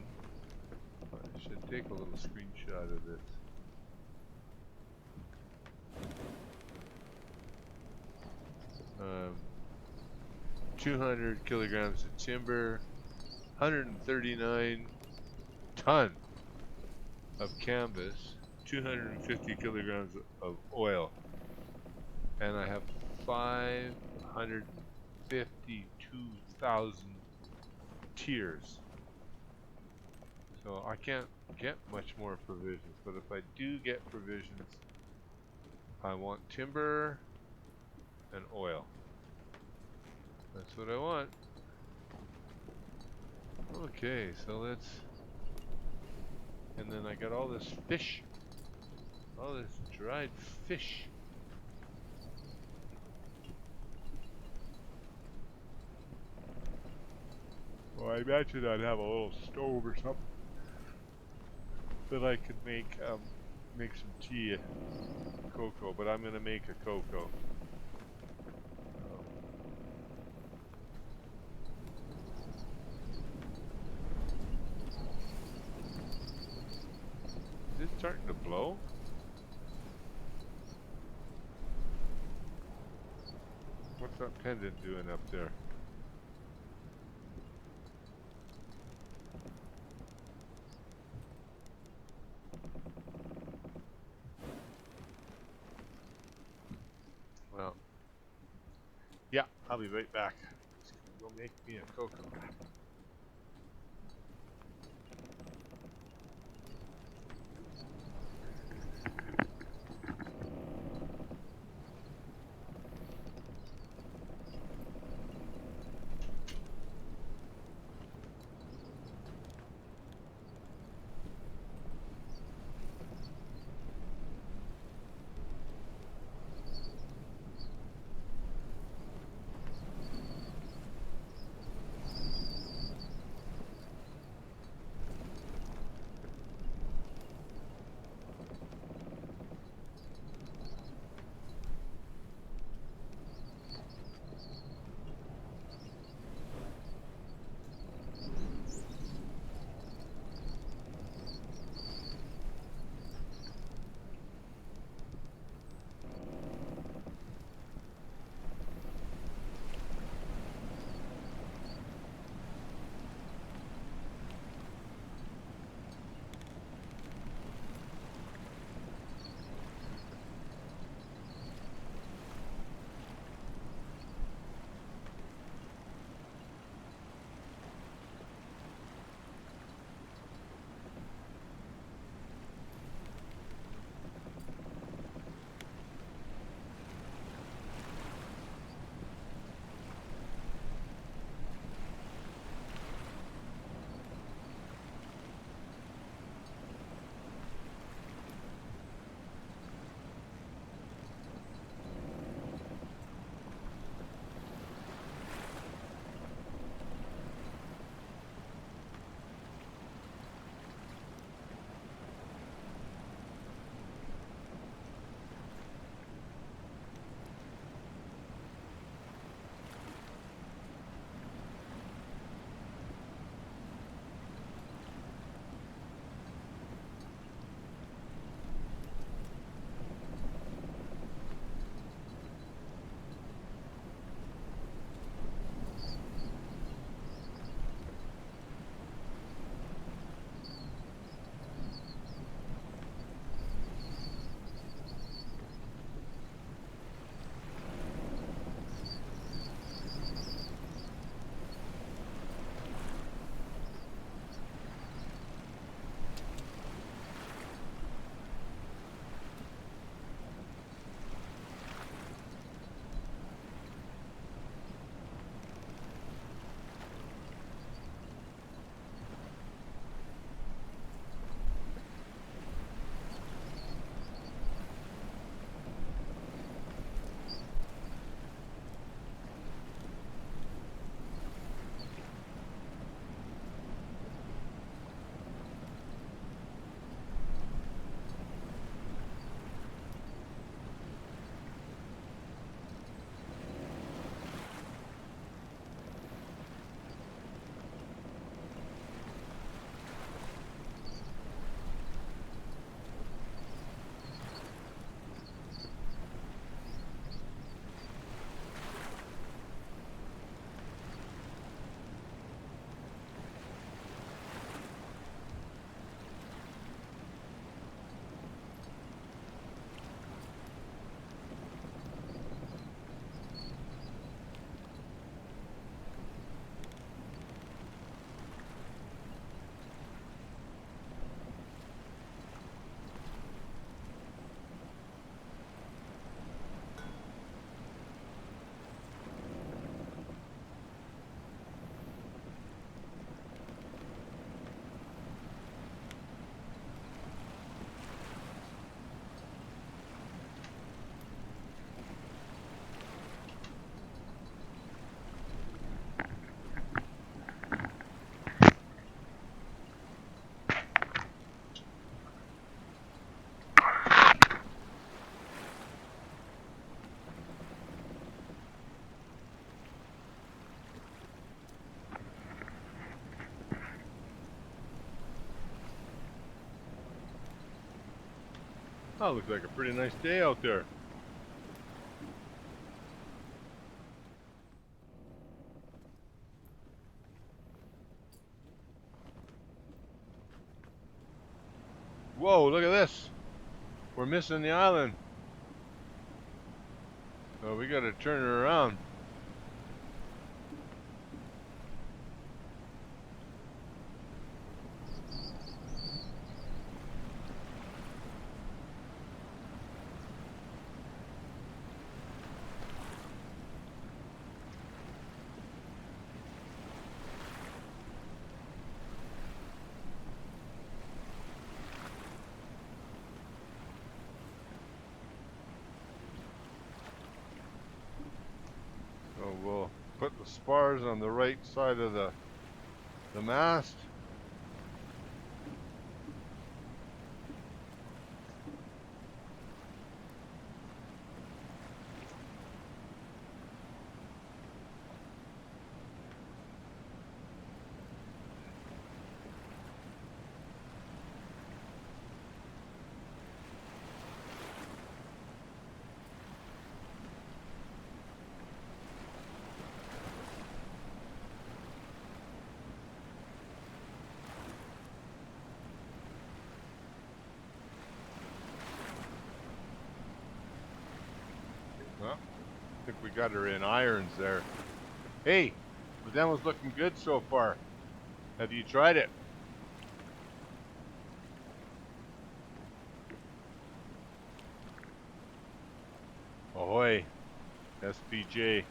I should take a little screenshot of this. 200 kilograms of timber, 139 ton of canvas, 250 kilograms of oil, and I have 552,000 tiers. So I can't get much more provisions, but if I do get provisions, I want timber and oil. That's what I want. Okay, so let's... And then I got all this fish. All this dried fish. Well, I imagine I'd have a little stove or something that I could make some tea, cocoa, but I'm gonna make a cocoa. Is it starting to blow? What's that pendant doing up there? Well, yeah, I'll be right back. Just gonna go make me a cocoa. Oh, looks like a pretty nice day out there. Whoa, look at this. We're missing the island. So we gotta turn it around. So we'll put the spars on the right side of the mast. Well, I think we got her in irons there. Hey, the demo's looking good so far. Have you tried it? Ahoy, SPJ.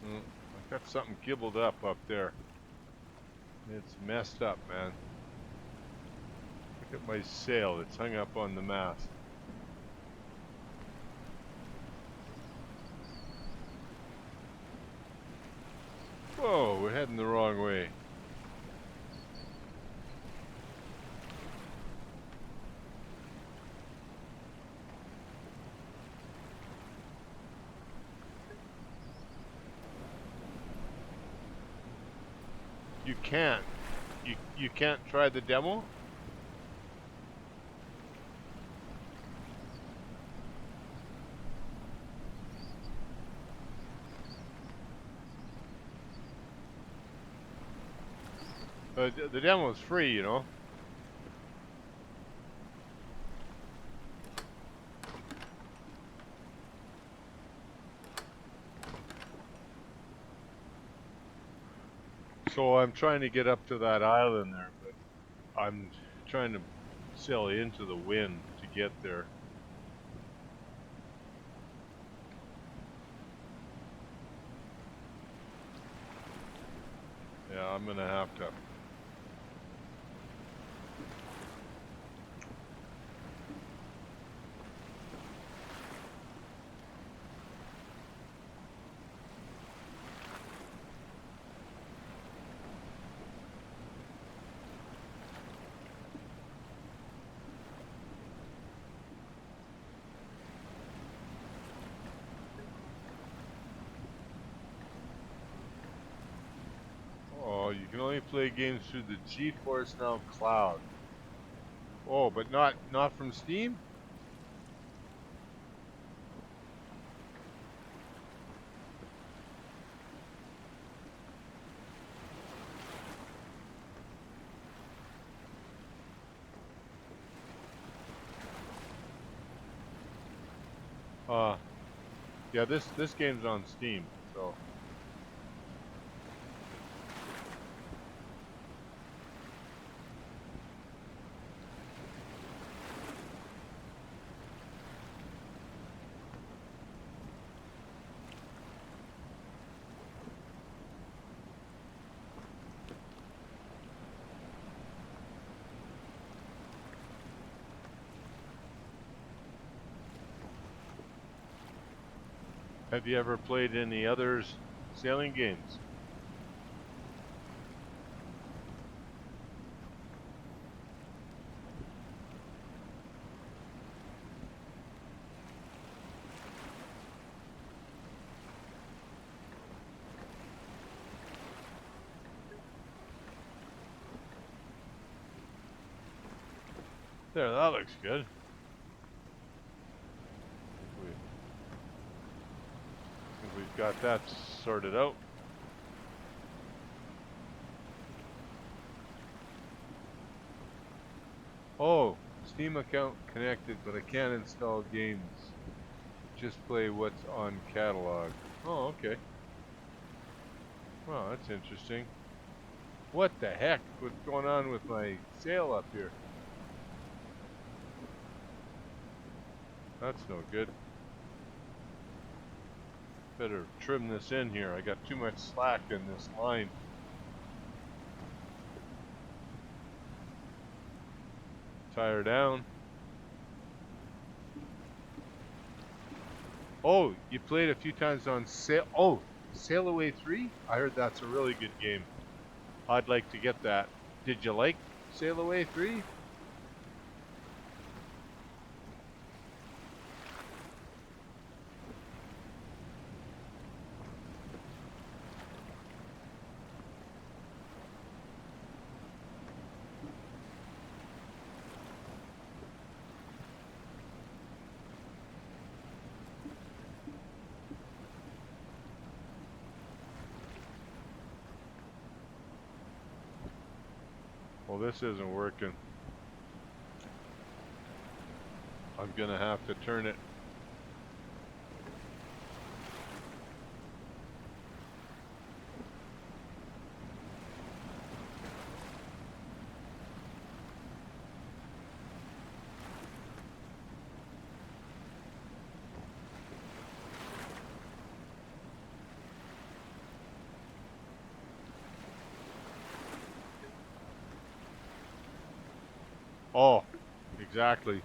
I got something gibbled up there. It's messed up, man. Look at my sail. It's hung up on the mast. Whoa, we're heading the wrong way. You can't. You can't try the demo? The demo is free, you know. So I'm trying to get up to that island there, but I'm trying to sail into the wind to get there. Yeah, I'm gonna have to. Oh, you can only play games through the GeForce Now cloud. Oh, but not from Steam? Yeah, this game's on Steam, so. Have you ever played any other sailing games? There, that looks good. I think we've got that sorted out. Oh, Steam account connected, but I can't install games. Just play what's on catalog. Oh, okay. Well, that's interesting. What the heck? What's going on with my sail up here? That's no good. Better trim this in here. I got too much slack in this line. Tie her down. Oh, you played a few times on Sail. Oh, Sail Away 3? I heard that's a really good game. I'd like to get that. Did you like Sail Away 3? Well, this isn't working. I'm gonna have to turn it. Oh, exactly.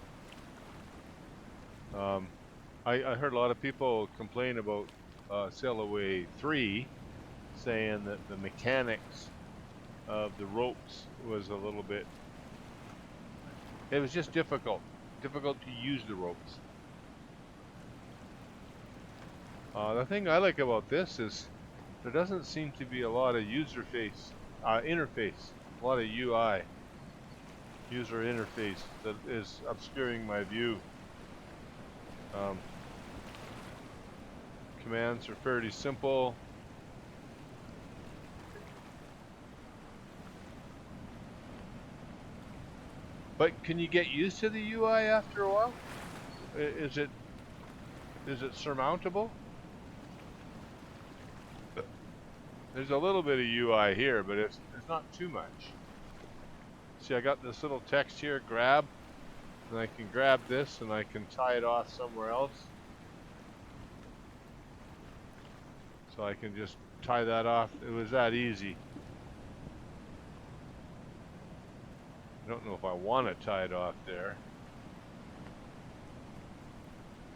I heard a lot of people complain about Sail Away 3, saying that the mechanics of the ropes was a little bit. It was just difficult to use the ropes. The thing I like about this is there doesn't seem to be a lot of interface, a lot of UI, user interface that is obscuring my view. Commands are fairly simple. But can you get used to the UI after a while? Is it surmountable? There's a little bit of UI here, but it's not too much. See, I got this little text here, grab, and I can grab this and I can tie it off somewhere else. So I can just tie that off. It was that easy. I don't know if I want to tie it off there.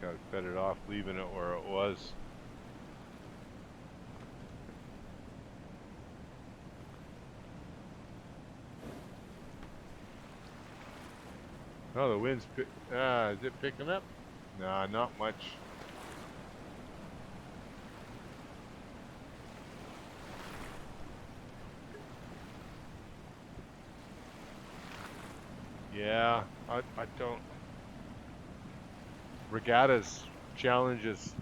Got it better off leaving it where it was. Oh, the wind's is it picking up? Nah, not much. Yeah, I don't. Regattas, challenges.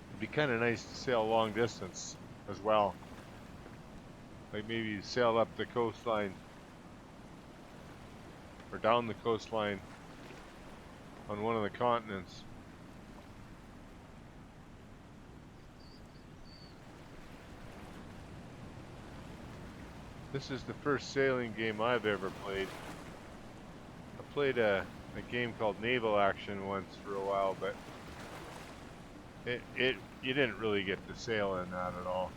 It'd be kind of nice to sail long distance as well. Like maybe sail up the coastline or down the coastline on one of the continents. This is the first sailing game I've ever played. I played a game called Naval Action once for a while, but you didn't really get to sail in that at all.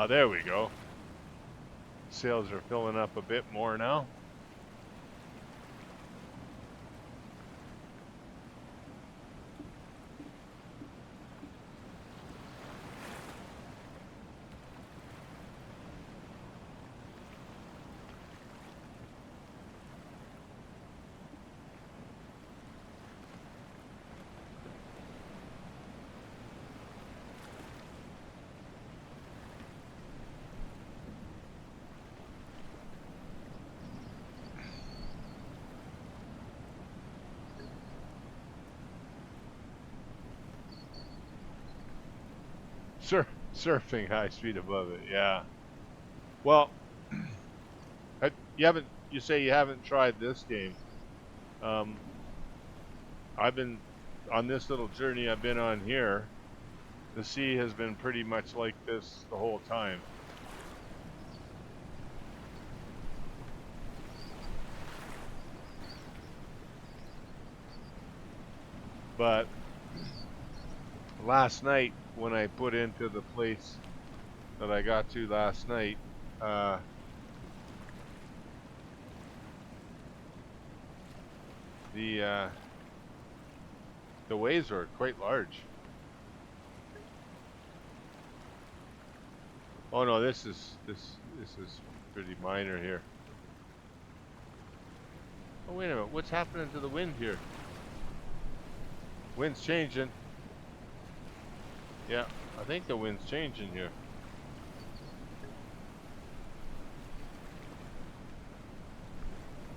There we go. Sails are filling up a bit more now. Surfing high speed above it, yeah. Well, you say you haven't tried this game. I've been on this little journey I've been on here. The sea has been pretty much like this the whole time. But last night, when I put into the place that I got to last night, the waves are quite large. Oh no, this is pretty minor here. Oh wait a minute, what's happening to the wind here? Wind's changing. Yeah, I think the wind's changing here.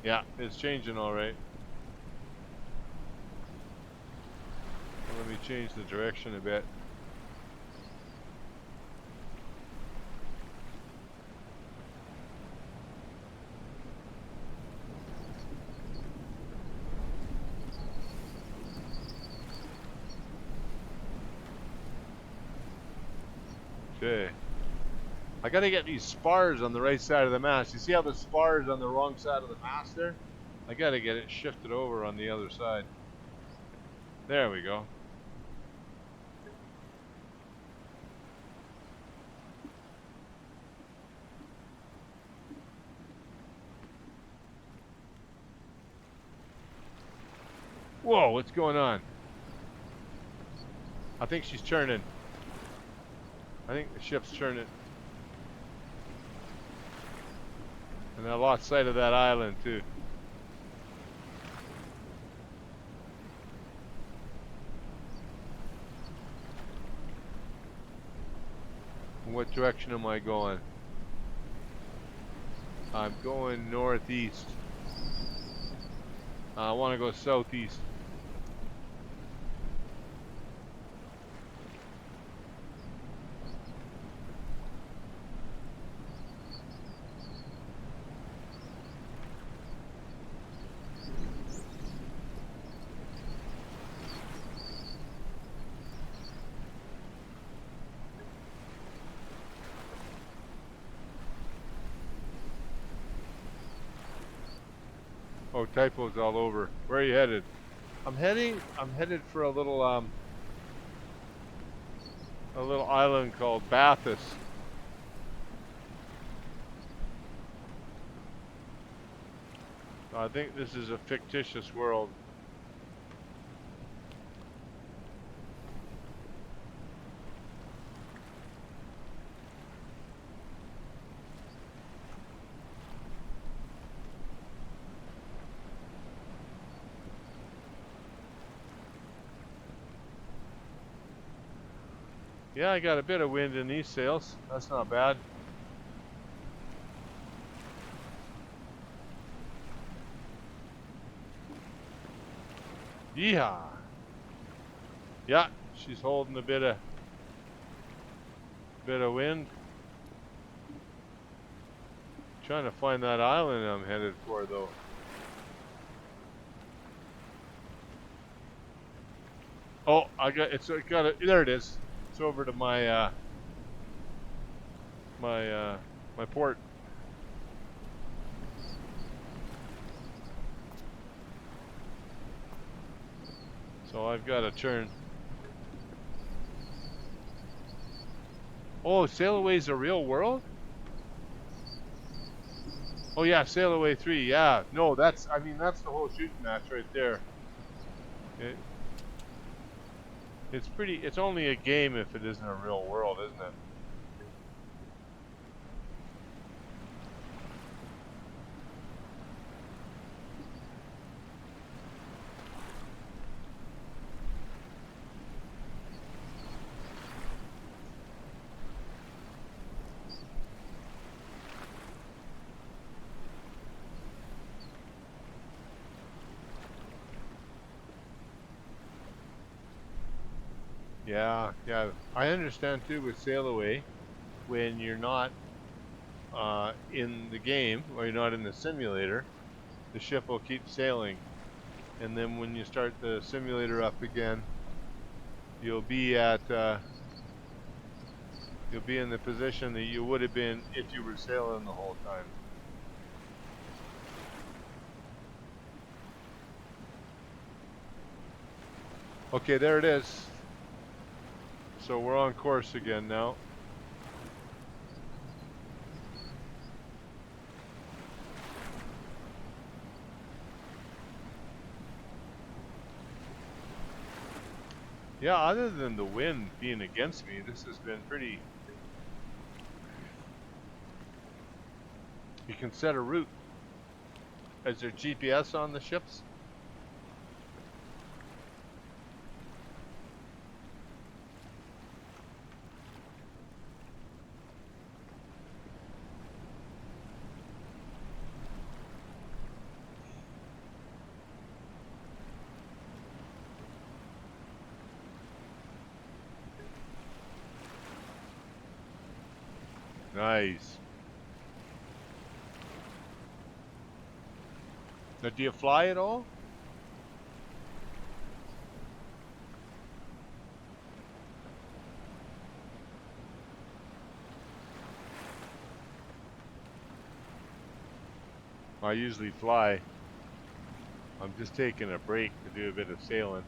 Yeah, it's changing all right. Let me change the direction a bit. Okay. I gotta get these spars on the right side of the mast. You see how the spar's on the wrong side of the mast there? I gotta get it shifted over on the other side. There we go. Whoa, what's going on? I think she's churning. I think the ship's churning. And I lost sight of that island too. What direction am I going? I'm going northeast. I want to go southeast. Oh, typos all over. Where are you headed? I'm headed for a little island called Bathis. I think this is a fictitious world. Yeah, I got a bit of wind in these sails. That's not bad. Yeehaw! Yeah, she's holding a bit of wind. Trying to find that island I'm headed for though. Oh, there it is. It's over to my my port. So I've got to turn. Oh, Sail Away's a real world? Oh yeah, Sail Away 3. Yeah. No, I mean that's the whole shooting match right there. It, it's only a game if it isn't a real world, isn't it? Yeah, yeah. I understand too with Sail Away when you're not in the game or you're not in the simulator, the ship will keep sailing, and then when you start the simulator up again, you'll be at you'll be in the position that you would have been if you were sailing the whole time. Okay, there it is. So we're on course again now. Yeah, other than the wind being against me, this has been pretty. You can set a route. Is there GPS on the ships? Nice. Now, do you fly at all? I usually fly. I'm just taking a break to do a bit of sailing.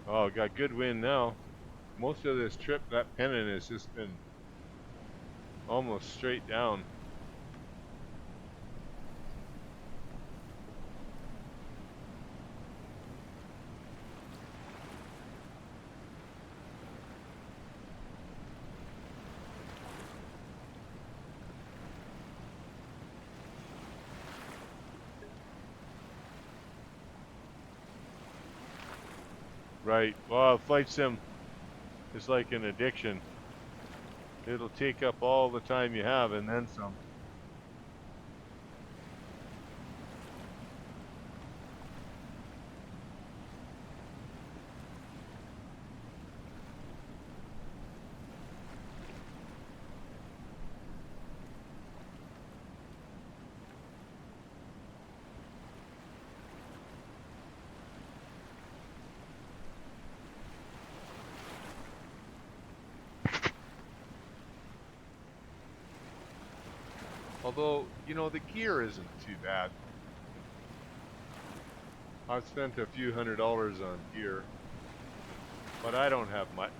Oh, got good wind now. Most of this trip, that pennant has just been almost straight down. Right. Well, flight sim is like an addiction. It'll take up all the time you have and then some. Although, you know, the gear isn't too bad. I've spent a few $100s on gear, but I don't have much.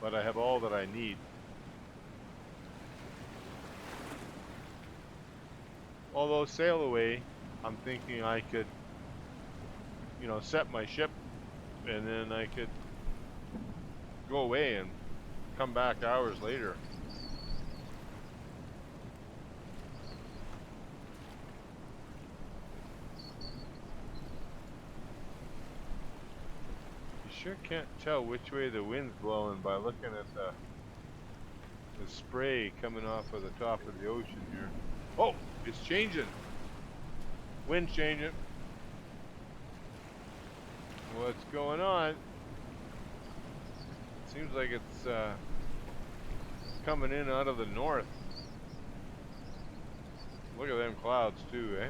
But I have all that I need. Although Sail Away, I'm thinking I could, you know, set my ship and then I could go away and come back hours later. You sure can't tell which way the wind's blowing by looking at the spray coming off of the top of the ocean here. Oh, it's changing. Wind changing. What's going on? Seems like it's coming in out of the north. Look at them clouds too, eh?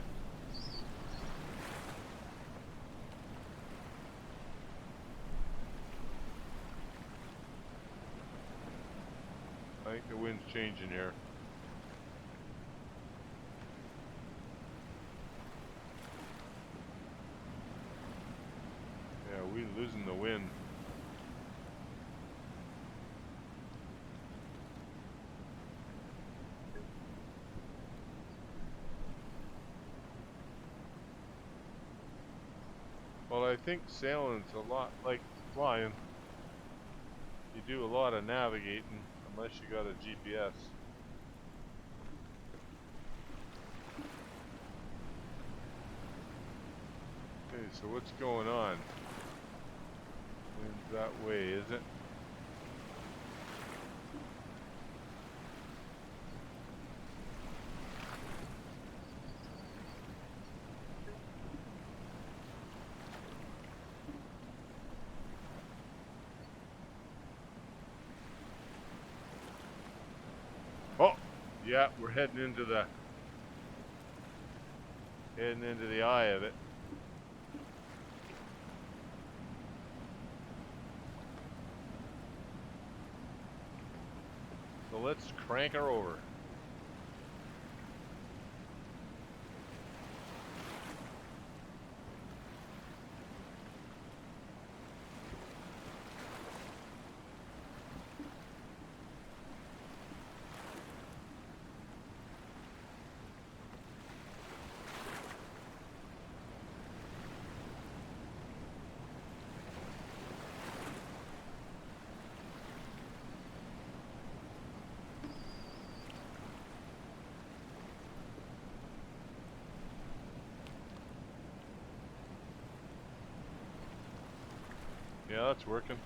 wind's changing here. Yeah, we're losing the wind. Well, I think sailing's a lot like flying. You do a lot of navigating unless you got a GPS. Okay, so what's going on? Wind's that way, is it? Oh, yeah, we're heading into the eye of it. So let's crank her over. Yeah, that's working.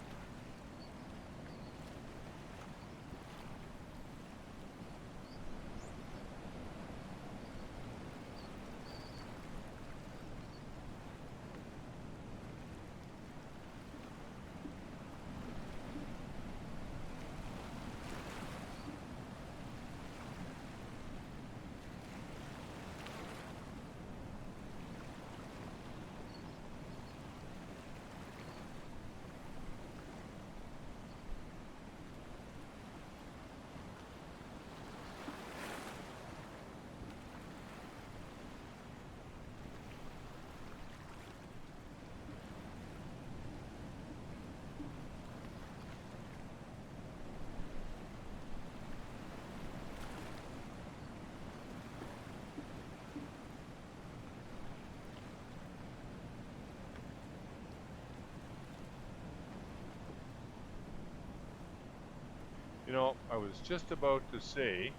You know, I was just about to say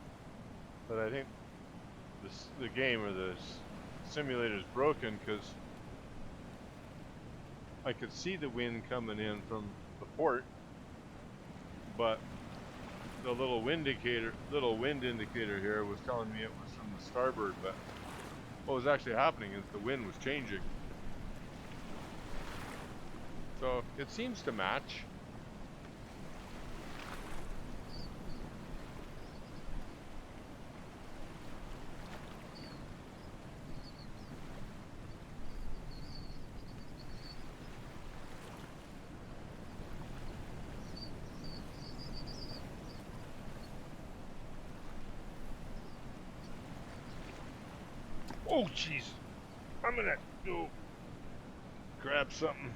that I think the game or the simulator is broken because I could see the wind coming in from the port, but the little wind indicator here was telling me it was from the starboard, but what was actually happening is the wind was changing. So it seems to match. Oh jeez, I'm gonna go grab something.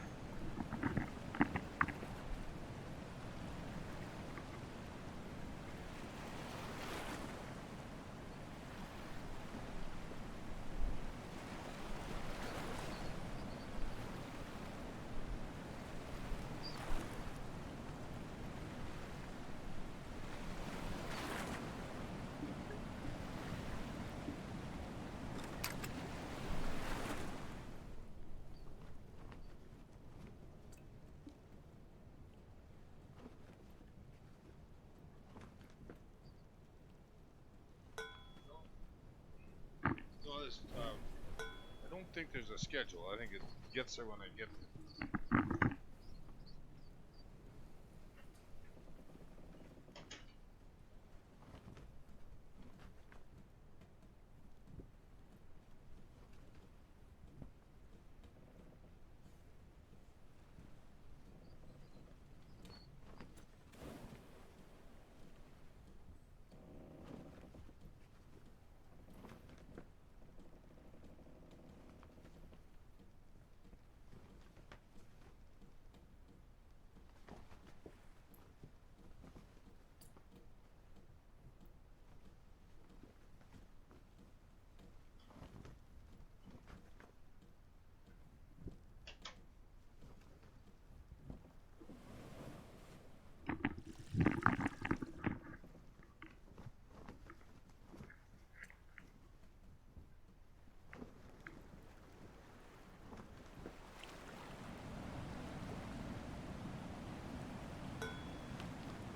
I don't think there's a schedule. I think it gets there when I get there.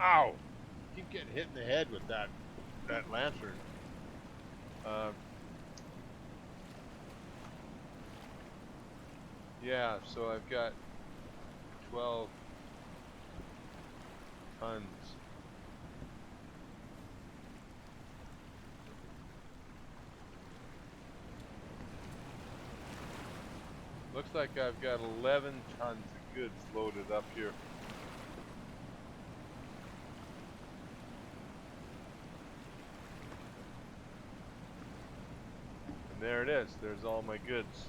Ow! Keep getting hit in the head with that lantern. Yeah, so I've got 12 tons. Looks like I've got 11 tons of goods loaded up here. And there it is. There's all my goods.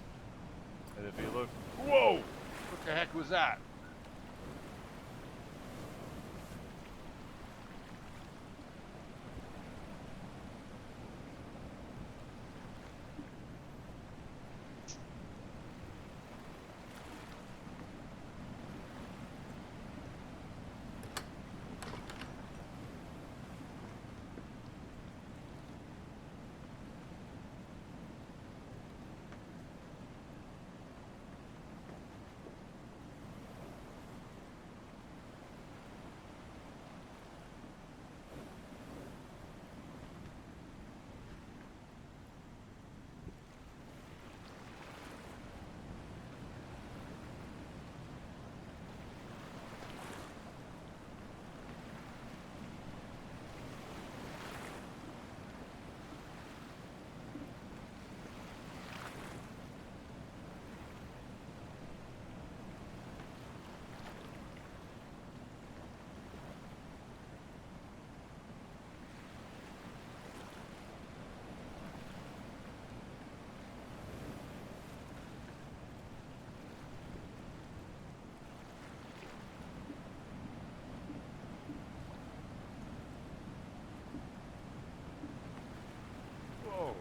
And if you look, whoa! What the heck was that? Whoa.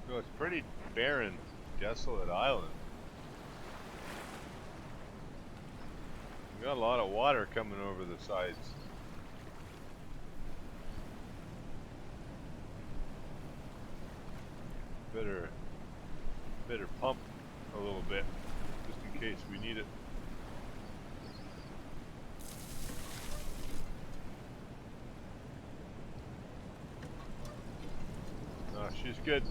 So it's pretty barren, desolate island. We got a lot of water coming over the sides. Better pump a little bit, just in case we need it. She's good.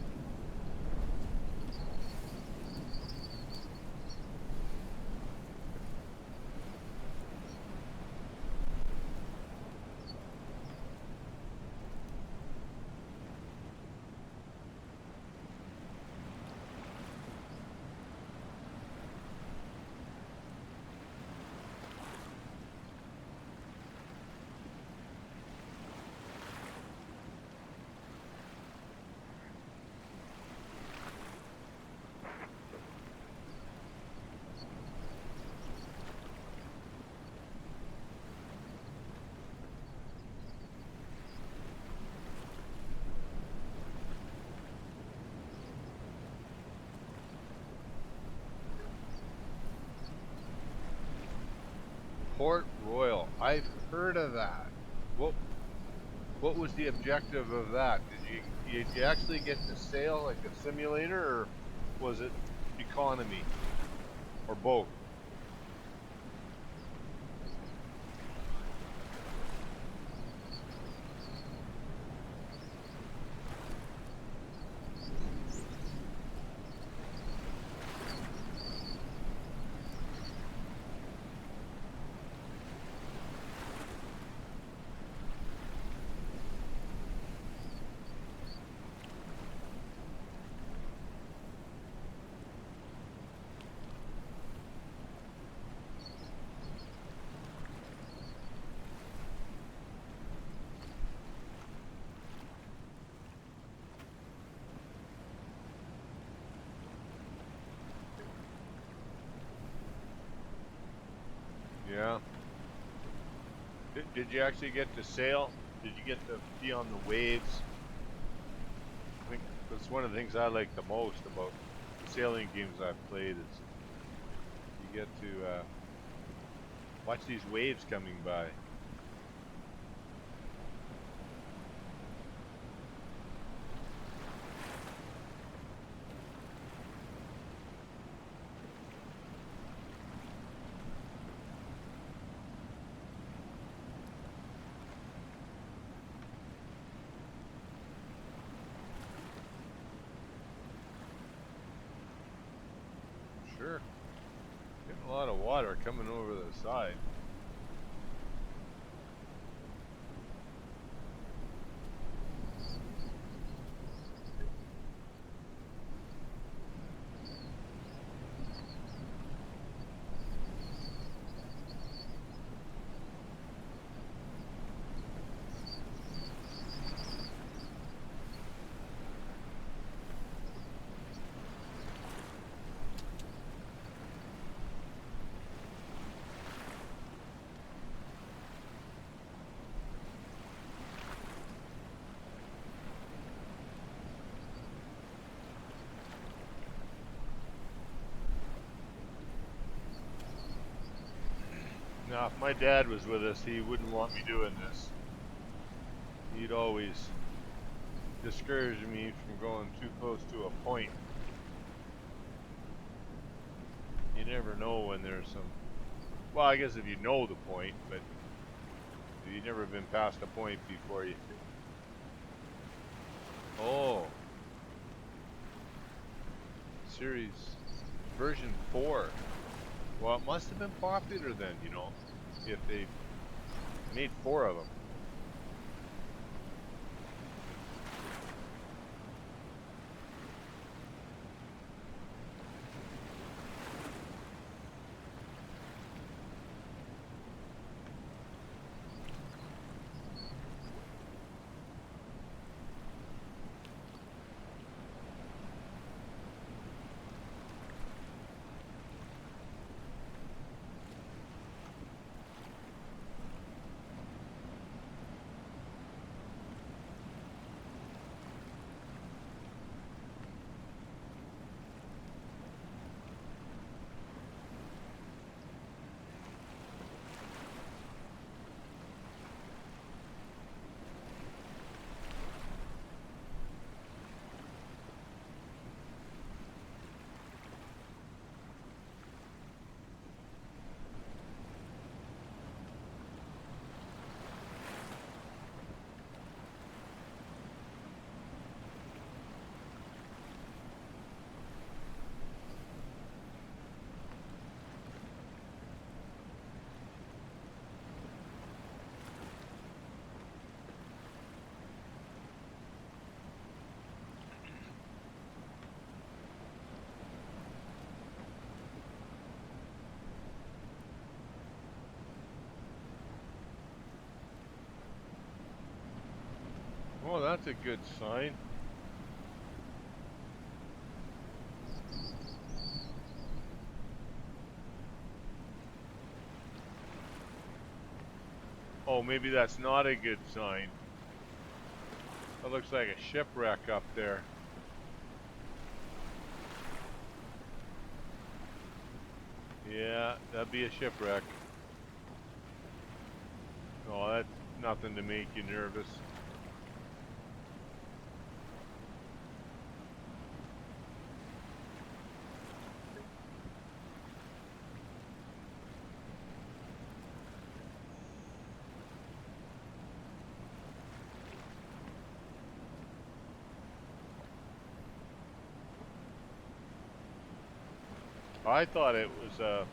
Port Royal. I've heard of that. What was the objective of that? Did you actually get to sail like a simulator, or was it economy, or both? Yeah. Did you actually get to sail? Did you get to be on the waves? I think that's one of the things I like the most about the sailing games I've played is you get to watch these waves coming by. Sure. Getting a lot of water coming over the side. Now, if my dad was with us, he wouldn't want me doing this. He'd always discourage me from going too close to a point. You never know when there's some. Well, I guess if you know the point, but if you've never been past a point before you. Oh. Series version 4. Well, it must have been popular then, you know, if they made 4 of them. Well, that's a good sign. Oh, maybe that's not a good sign. That looks like a shipwreck up there. Yeah, that'd be a shipwreck. Oh, that's nothing to make you nervous. I thought it was a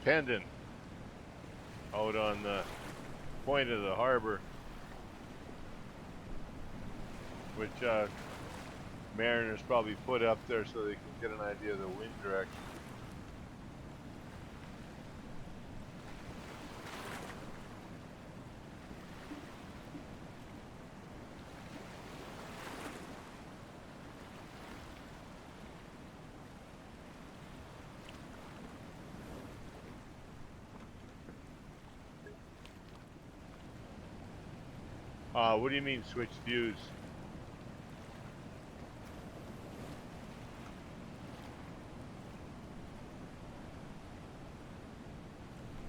pendant out on the point of the harbor, which mariners probably put up there so they can get an idea of the wind direction. What do you mean switch views?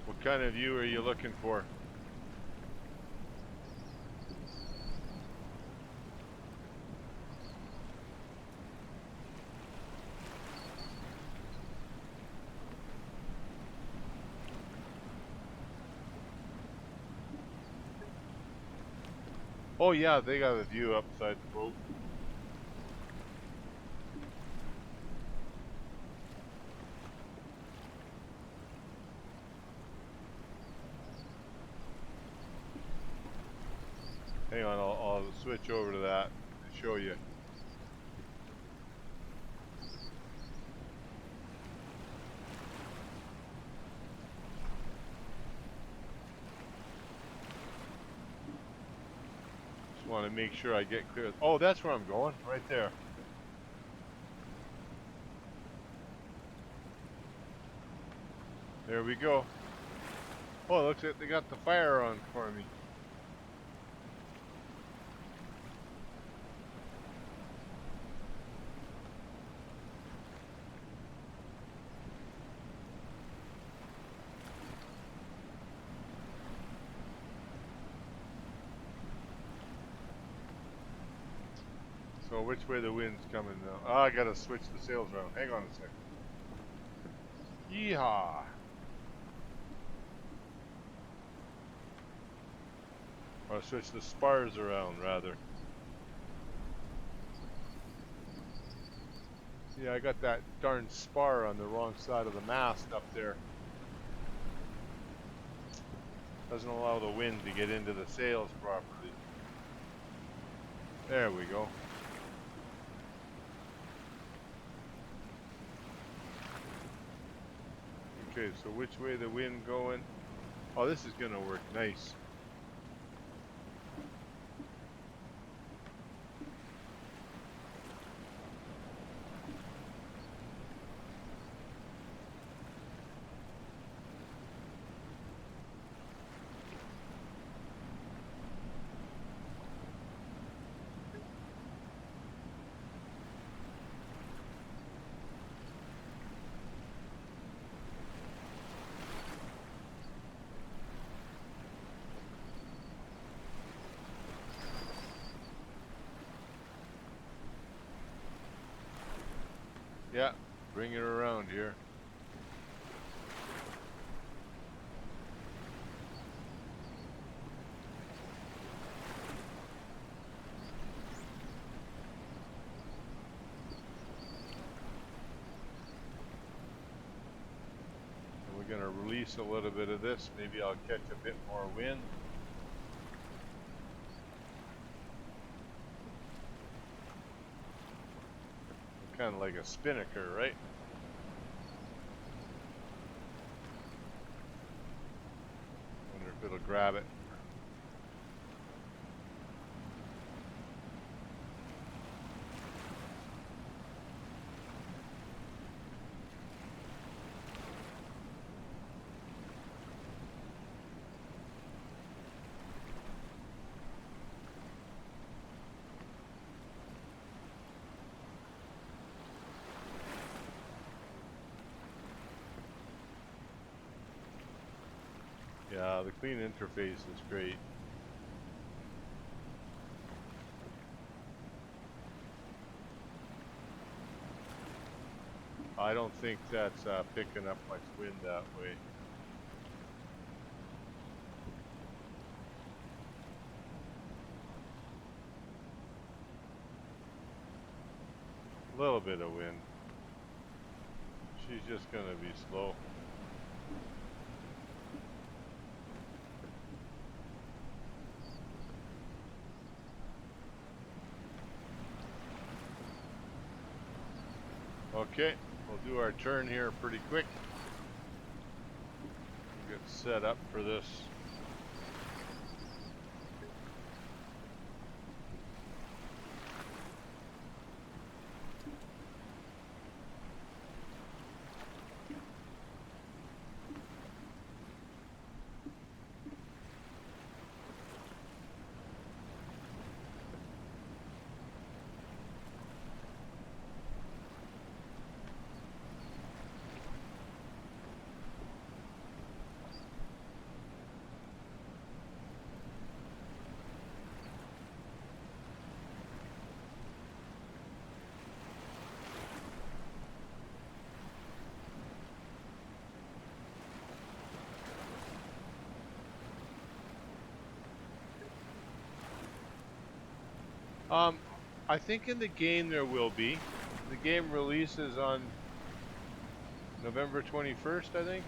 What kind of view are you looking for? Oh yeah, they got a view upside the boat. Hang on, I'll switch over to that to show you. Just want to make sure I get clear. Oh, that's where I'm going, right there. There we go. Oh, it looks like they got the fire on for me. So which way the wind's coming now? Oh, I gotta switch the sails around. Hang on a second. Yeehaw! Or switch the spars around, rather. See, I got that darn spar on the wrong side of the mast up there. Doesn't allow the wind to get into the sails properly. There we go. Okay, so which way the wind going? Oh, this is gonna work nice. Yeah, bring it around here. And we're gonna release a little bit of this. Maybe I'll catch a bit more wind. Kind of like a spinnaker, right? Wonder if it'll grab it. Yeah, the clean interface is great. I don't think that's picking up much wind that way. A little bit of wind. She's just gonna be slow. Okay, we'll do our turn here pretty quick. Get set up for this. Um, I think in the game there will be. The game releases on November 21st, I think.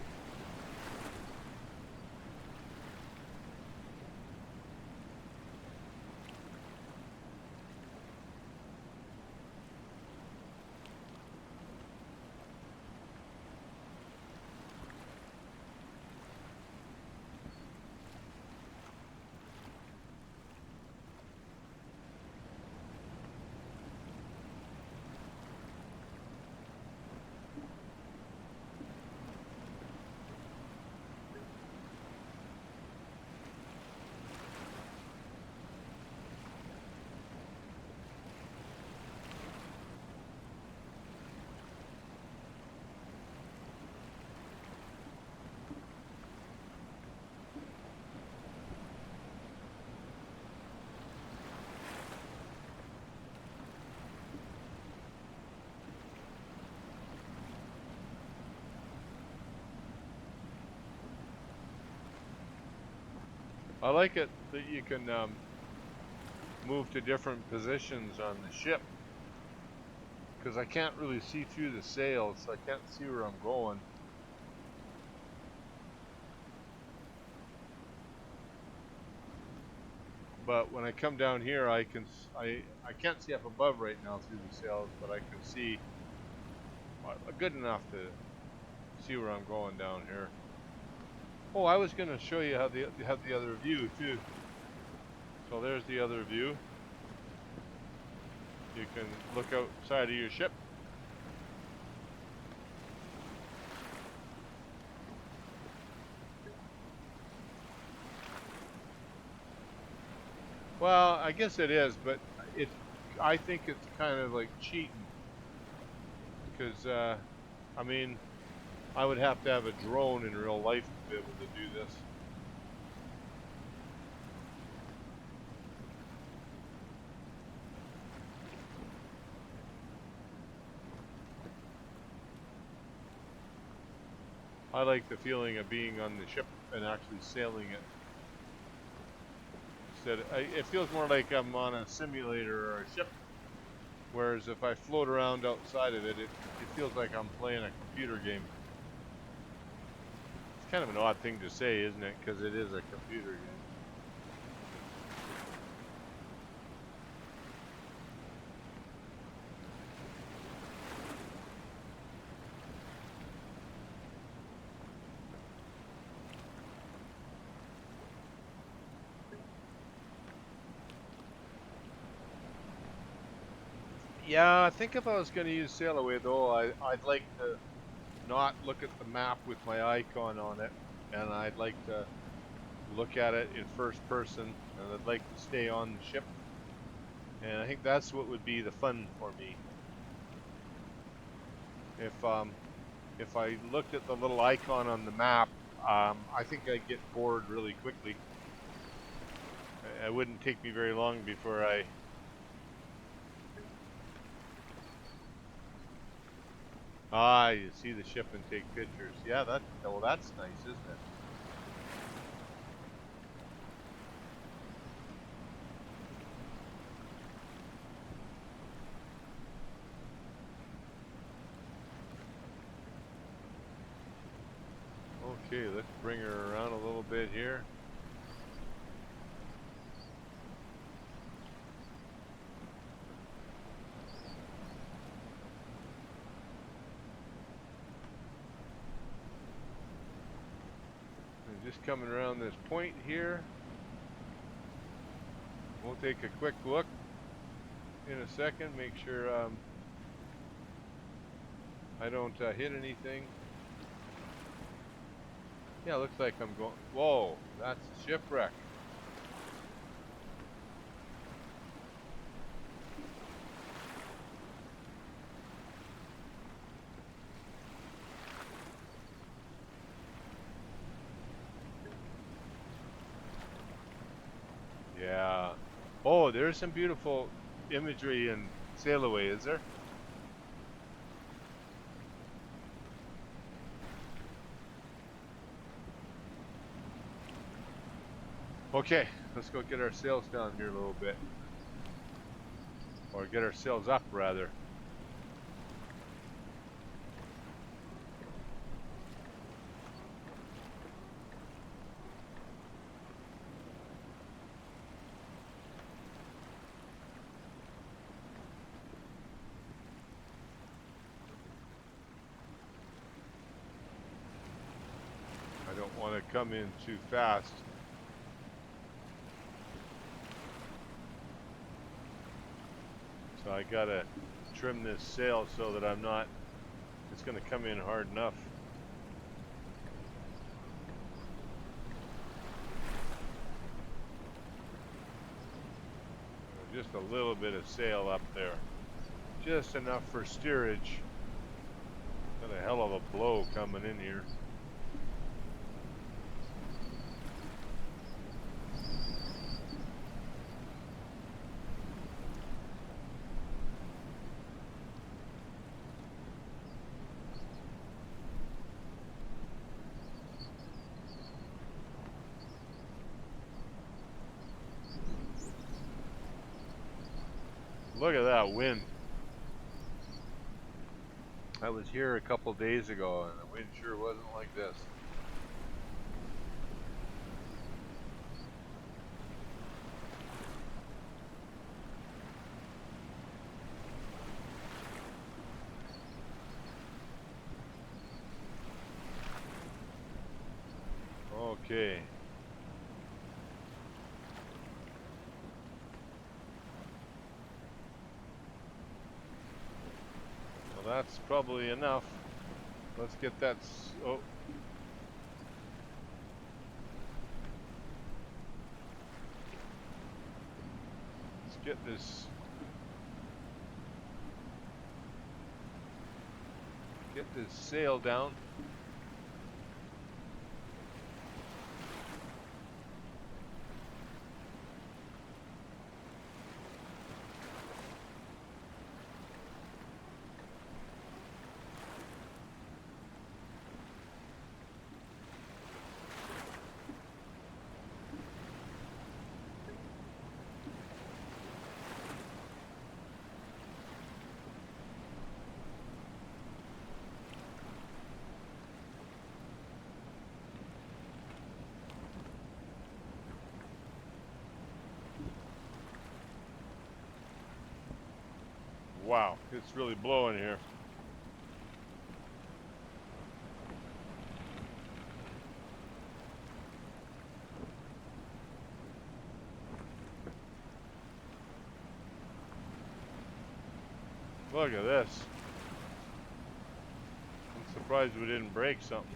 I like it that you can move to different positions on the ship, because I can't really see through the sails, so I can't see where I'm going. But when I come down here, I can't see up above right now through the sails, but I can see good enough to see where I'm going down here. Oh, I was going to show you how the other view too. So there's the other view. You can look outside of your ship. Well, I guess it is, but I think it's kind of like cheating, because I mean, I would have to have a drone in real life to be able to do this. I like the feeling of being on the ship and actually sailing it. It feels more like I'm on a simulator or a ship, whereas if I float around outside of it, it feels like I'm playing a computer game. It's kind of an odd thing to say, isn't it? Because it is a computer game. Yeah, I think if I was going to use sail away though, I'd like to not look at the map with my icon on it, and I'd like to look at it in first person, and I'd like to stay on the ship. And I think that's what would be the fun for me. If I looked at the little icon on the map, I think I'd get bored really quickly. It wouldn't take me very long before I. You see the ship and take pictures. Yeah, well, that's nice, isn't it? Okay, let's bring her around a little bit here. And just coming around this point here. We'll take a quick look in a second, make sure I don't hit anything. Yeah, looks like I'm going. Whoa, that's a shipwreck. Yeah. Oh, there's some beautiful imagery in Sail Away, is there? Okay, let's go get our sails down here a little bit. or get our sails up rather. I don't want to come in too fast. So I gotta trim this sail so that I'm not, it's gonna come in hard enough. Just a little bit of sail up there. Just enough for steerage. Got a hell of a blow coming in here. Look at that wind. I was here a couple days ago and the wind sure wasn't like this. Okay. Well, that's probably enough. Let's get that. Oh. Let's get this. Get this sail down. Wow, it's really blowing here. Look at this. I'm surprised we didn't break something.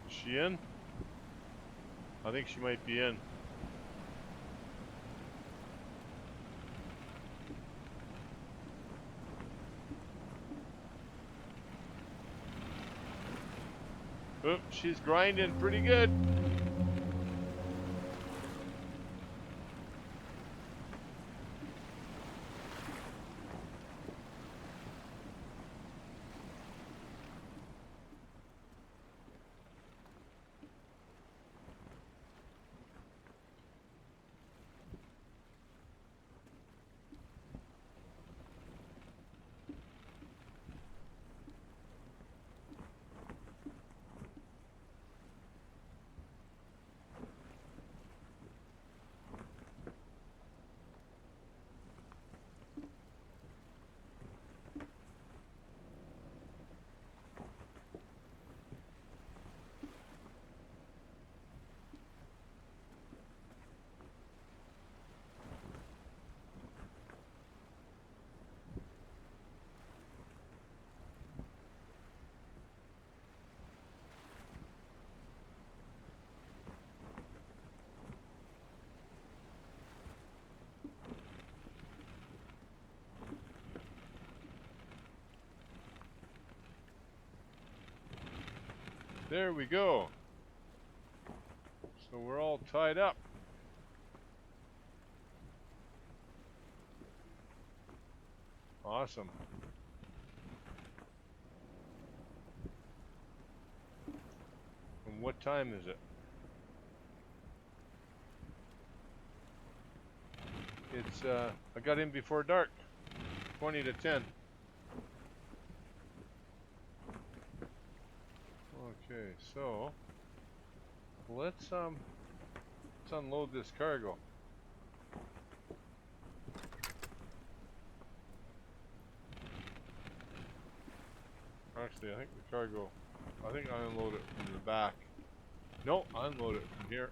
Is she in? I think she might be in. Oh, she's grinding pretty good. There we go. So we're all tied up. Awesome. And what time is it? It's I got in before dark. 20 to 10. Okay, so let's unload this cargo. Actually, I think the cargo, I think I unload it from the back. No, I unload it from here.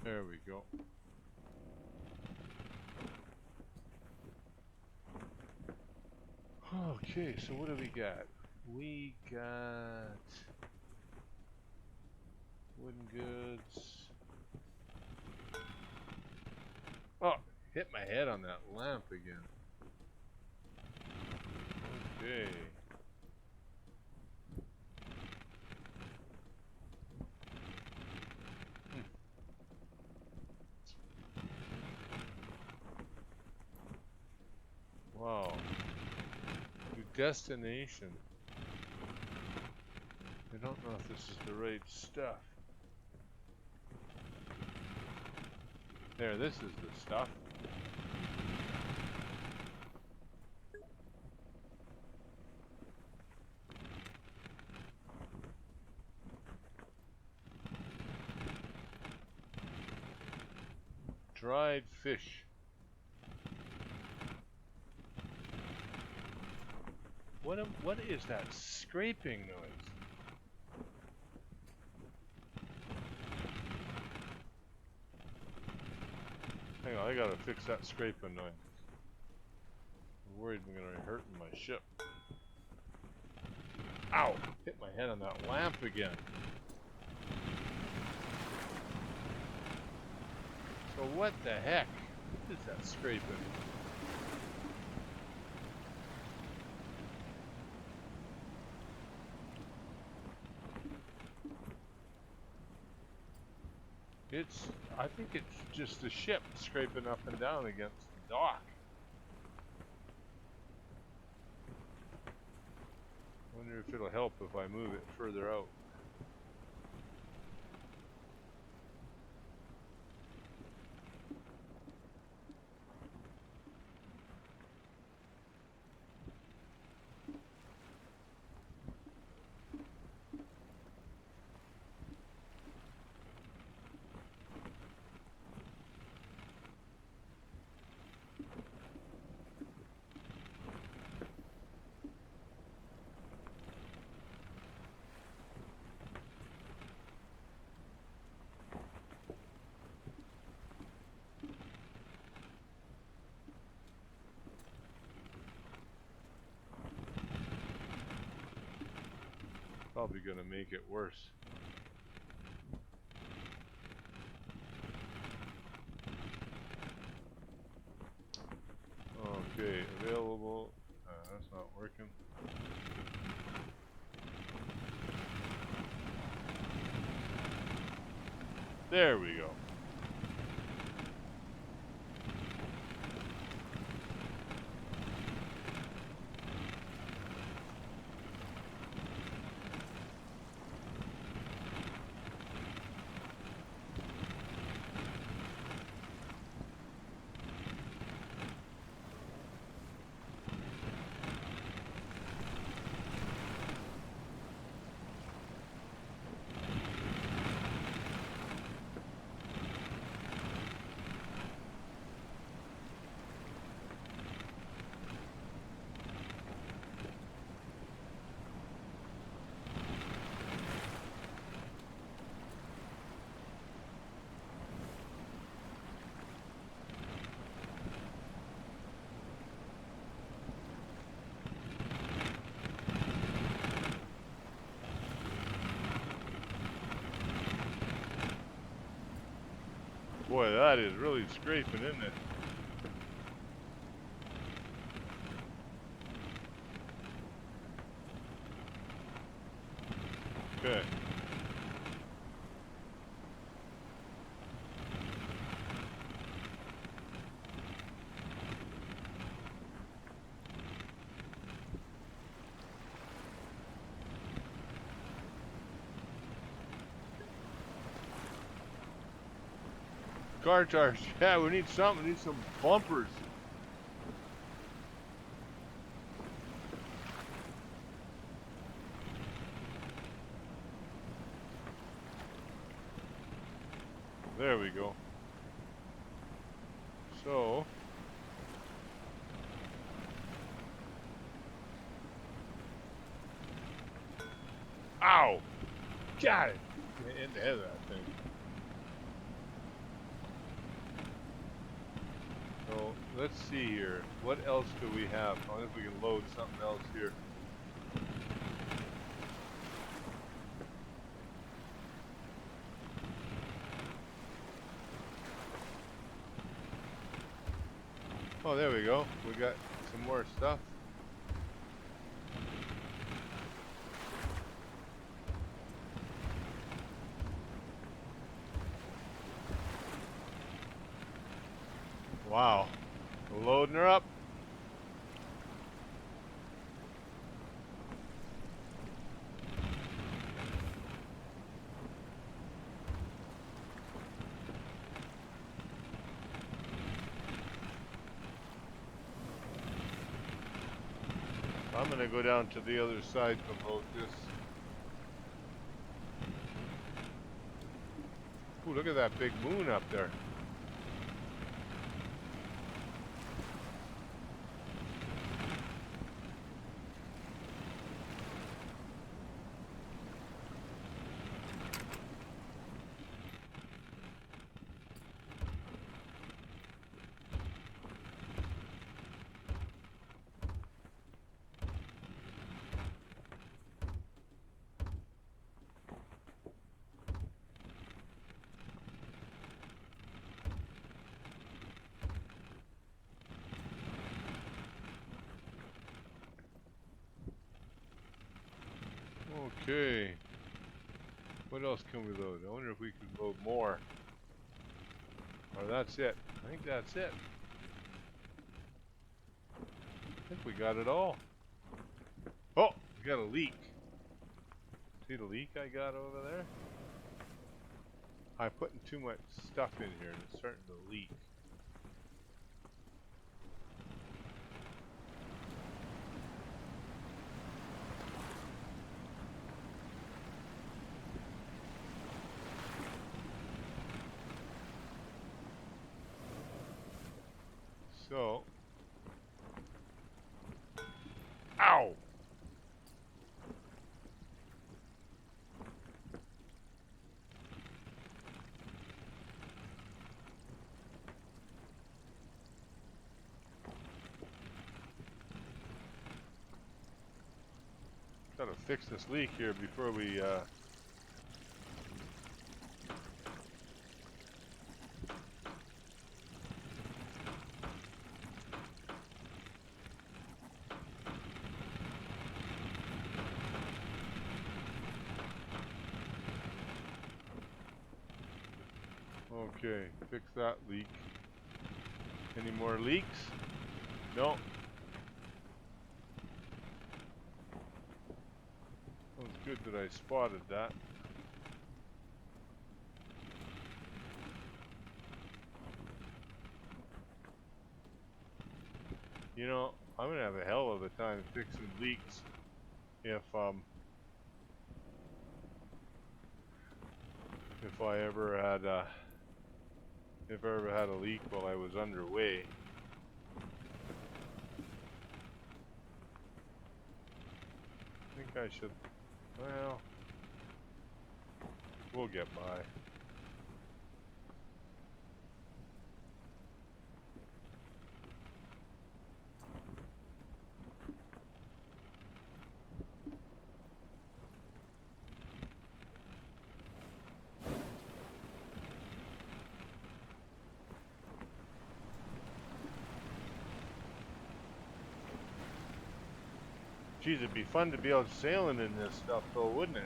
There we go. Okay, so what do we got? We got wooden goods. Oh, hit my head on that lamp again. Okay. Wow. To destination. I don't know if this is the right stuff. There, this is the stuff. Dried fish. What is that scraping noise? Hang on, I gotta fix that scraping noise. I'm worried I'm gonna be hurting my ship. Ow! Hit my head on that lamp again. So what the heck? What is that scraping? I think it's just the ship scraping up and down against the dock. Wonder if it'll help if I move it further out. Probably gonna make it worse. Okay, available. That's not working. There we go. Boy, that is really scraping, isn't it? car tires. Yeah, we need something. We need some bumpers. There we go. So, ow! Got it! In the head of that thing. So, let's see here. What else do we have? I wonder if we can load something else here. Oh, there we go. We got some more stuff. Wow. Loading her up. I'm going to go down to the other side to load this. Ooh, look at that big moon up there. Okay. What else can we load? I wonder if we could load more. Or that's it. I think that's it. I think we got it all. Oh, we got a leak. See the leak I got over there? I'm putting too much stuff in here and it's starting to leak. So, ow! Gotta fix this leak here before we okay, fix that leak. Any more leaks? No. Well, it's good that I spotted that. You know, I'm gonna have a hell of a time fixing leaks if I ever had a leak while I was underway. I think I should, well, we'll get by. Geez, it'd be fun to be out sailing in this stuff though, wouldn't it?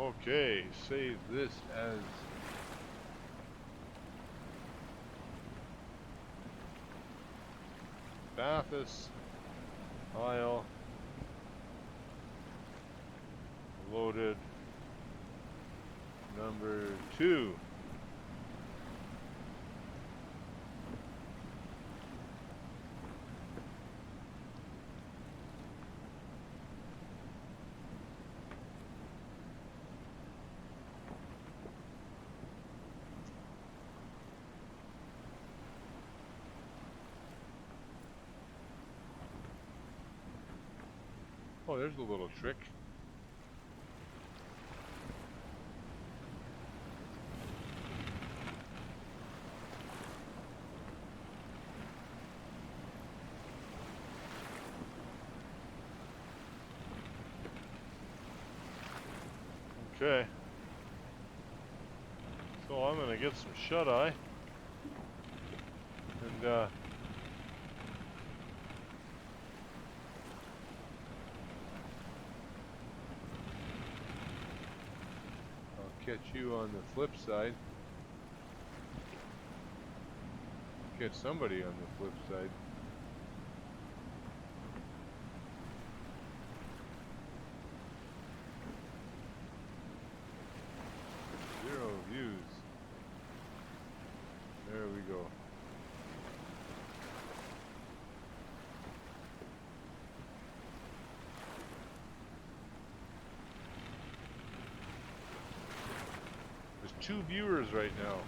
Okay, save this as Bathis file loaded number 2. Oh, there's a little trick. Okay. So I'm gonna get some shut-eye and I'll catch you on the flip side. Catch somebody on the flip side. Zero views. There we go. There's 2 viewers right now.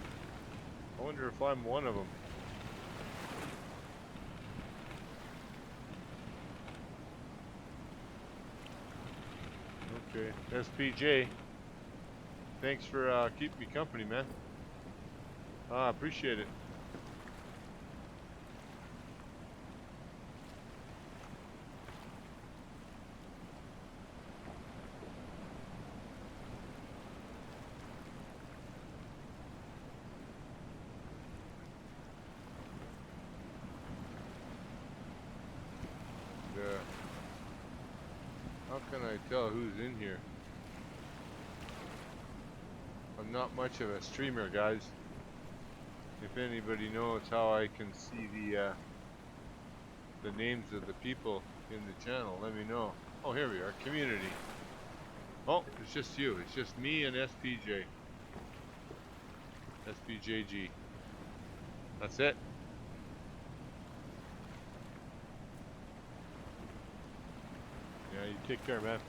I wonder if I'm one of them. Okay, SPJ. Thanks for keeping me company, man. Appreciate it. How can I tell who's in here? I'm not much of a streamer, guys. If anybody knows how I can see the names of the people in the channel, let me know. Oh, here we are, community. Oh, it's just you. It's just me and SPJ. SPJG. That's it. Yeah, you take care, man.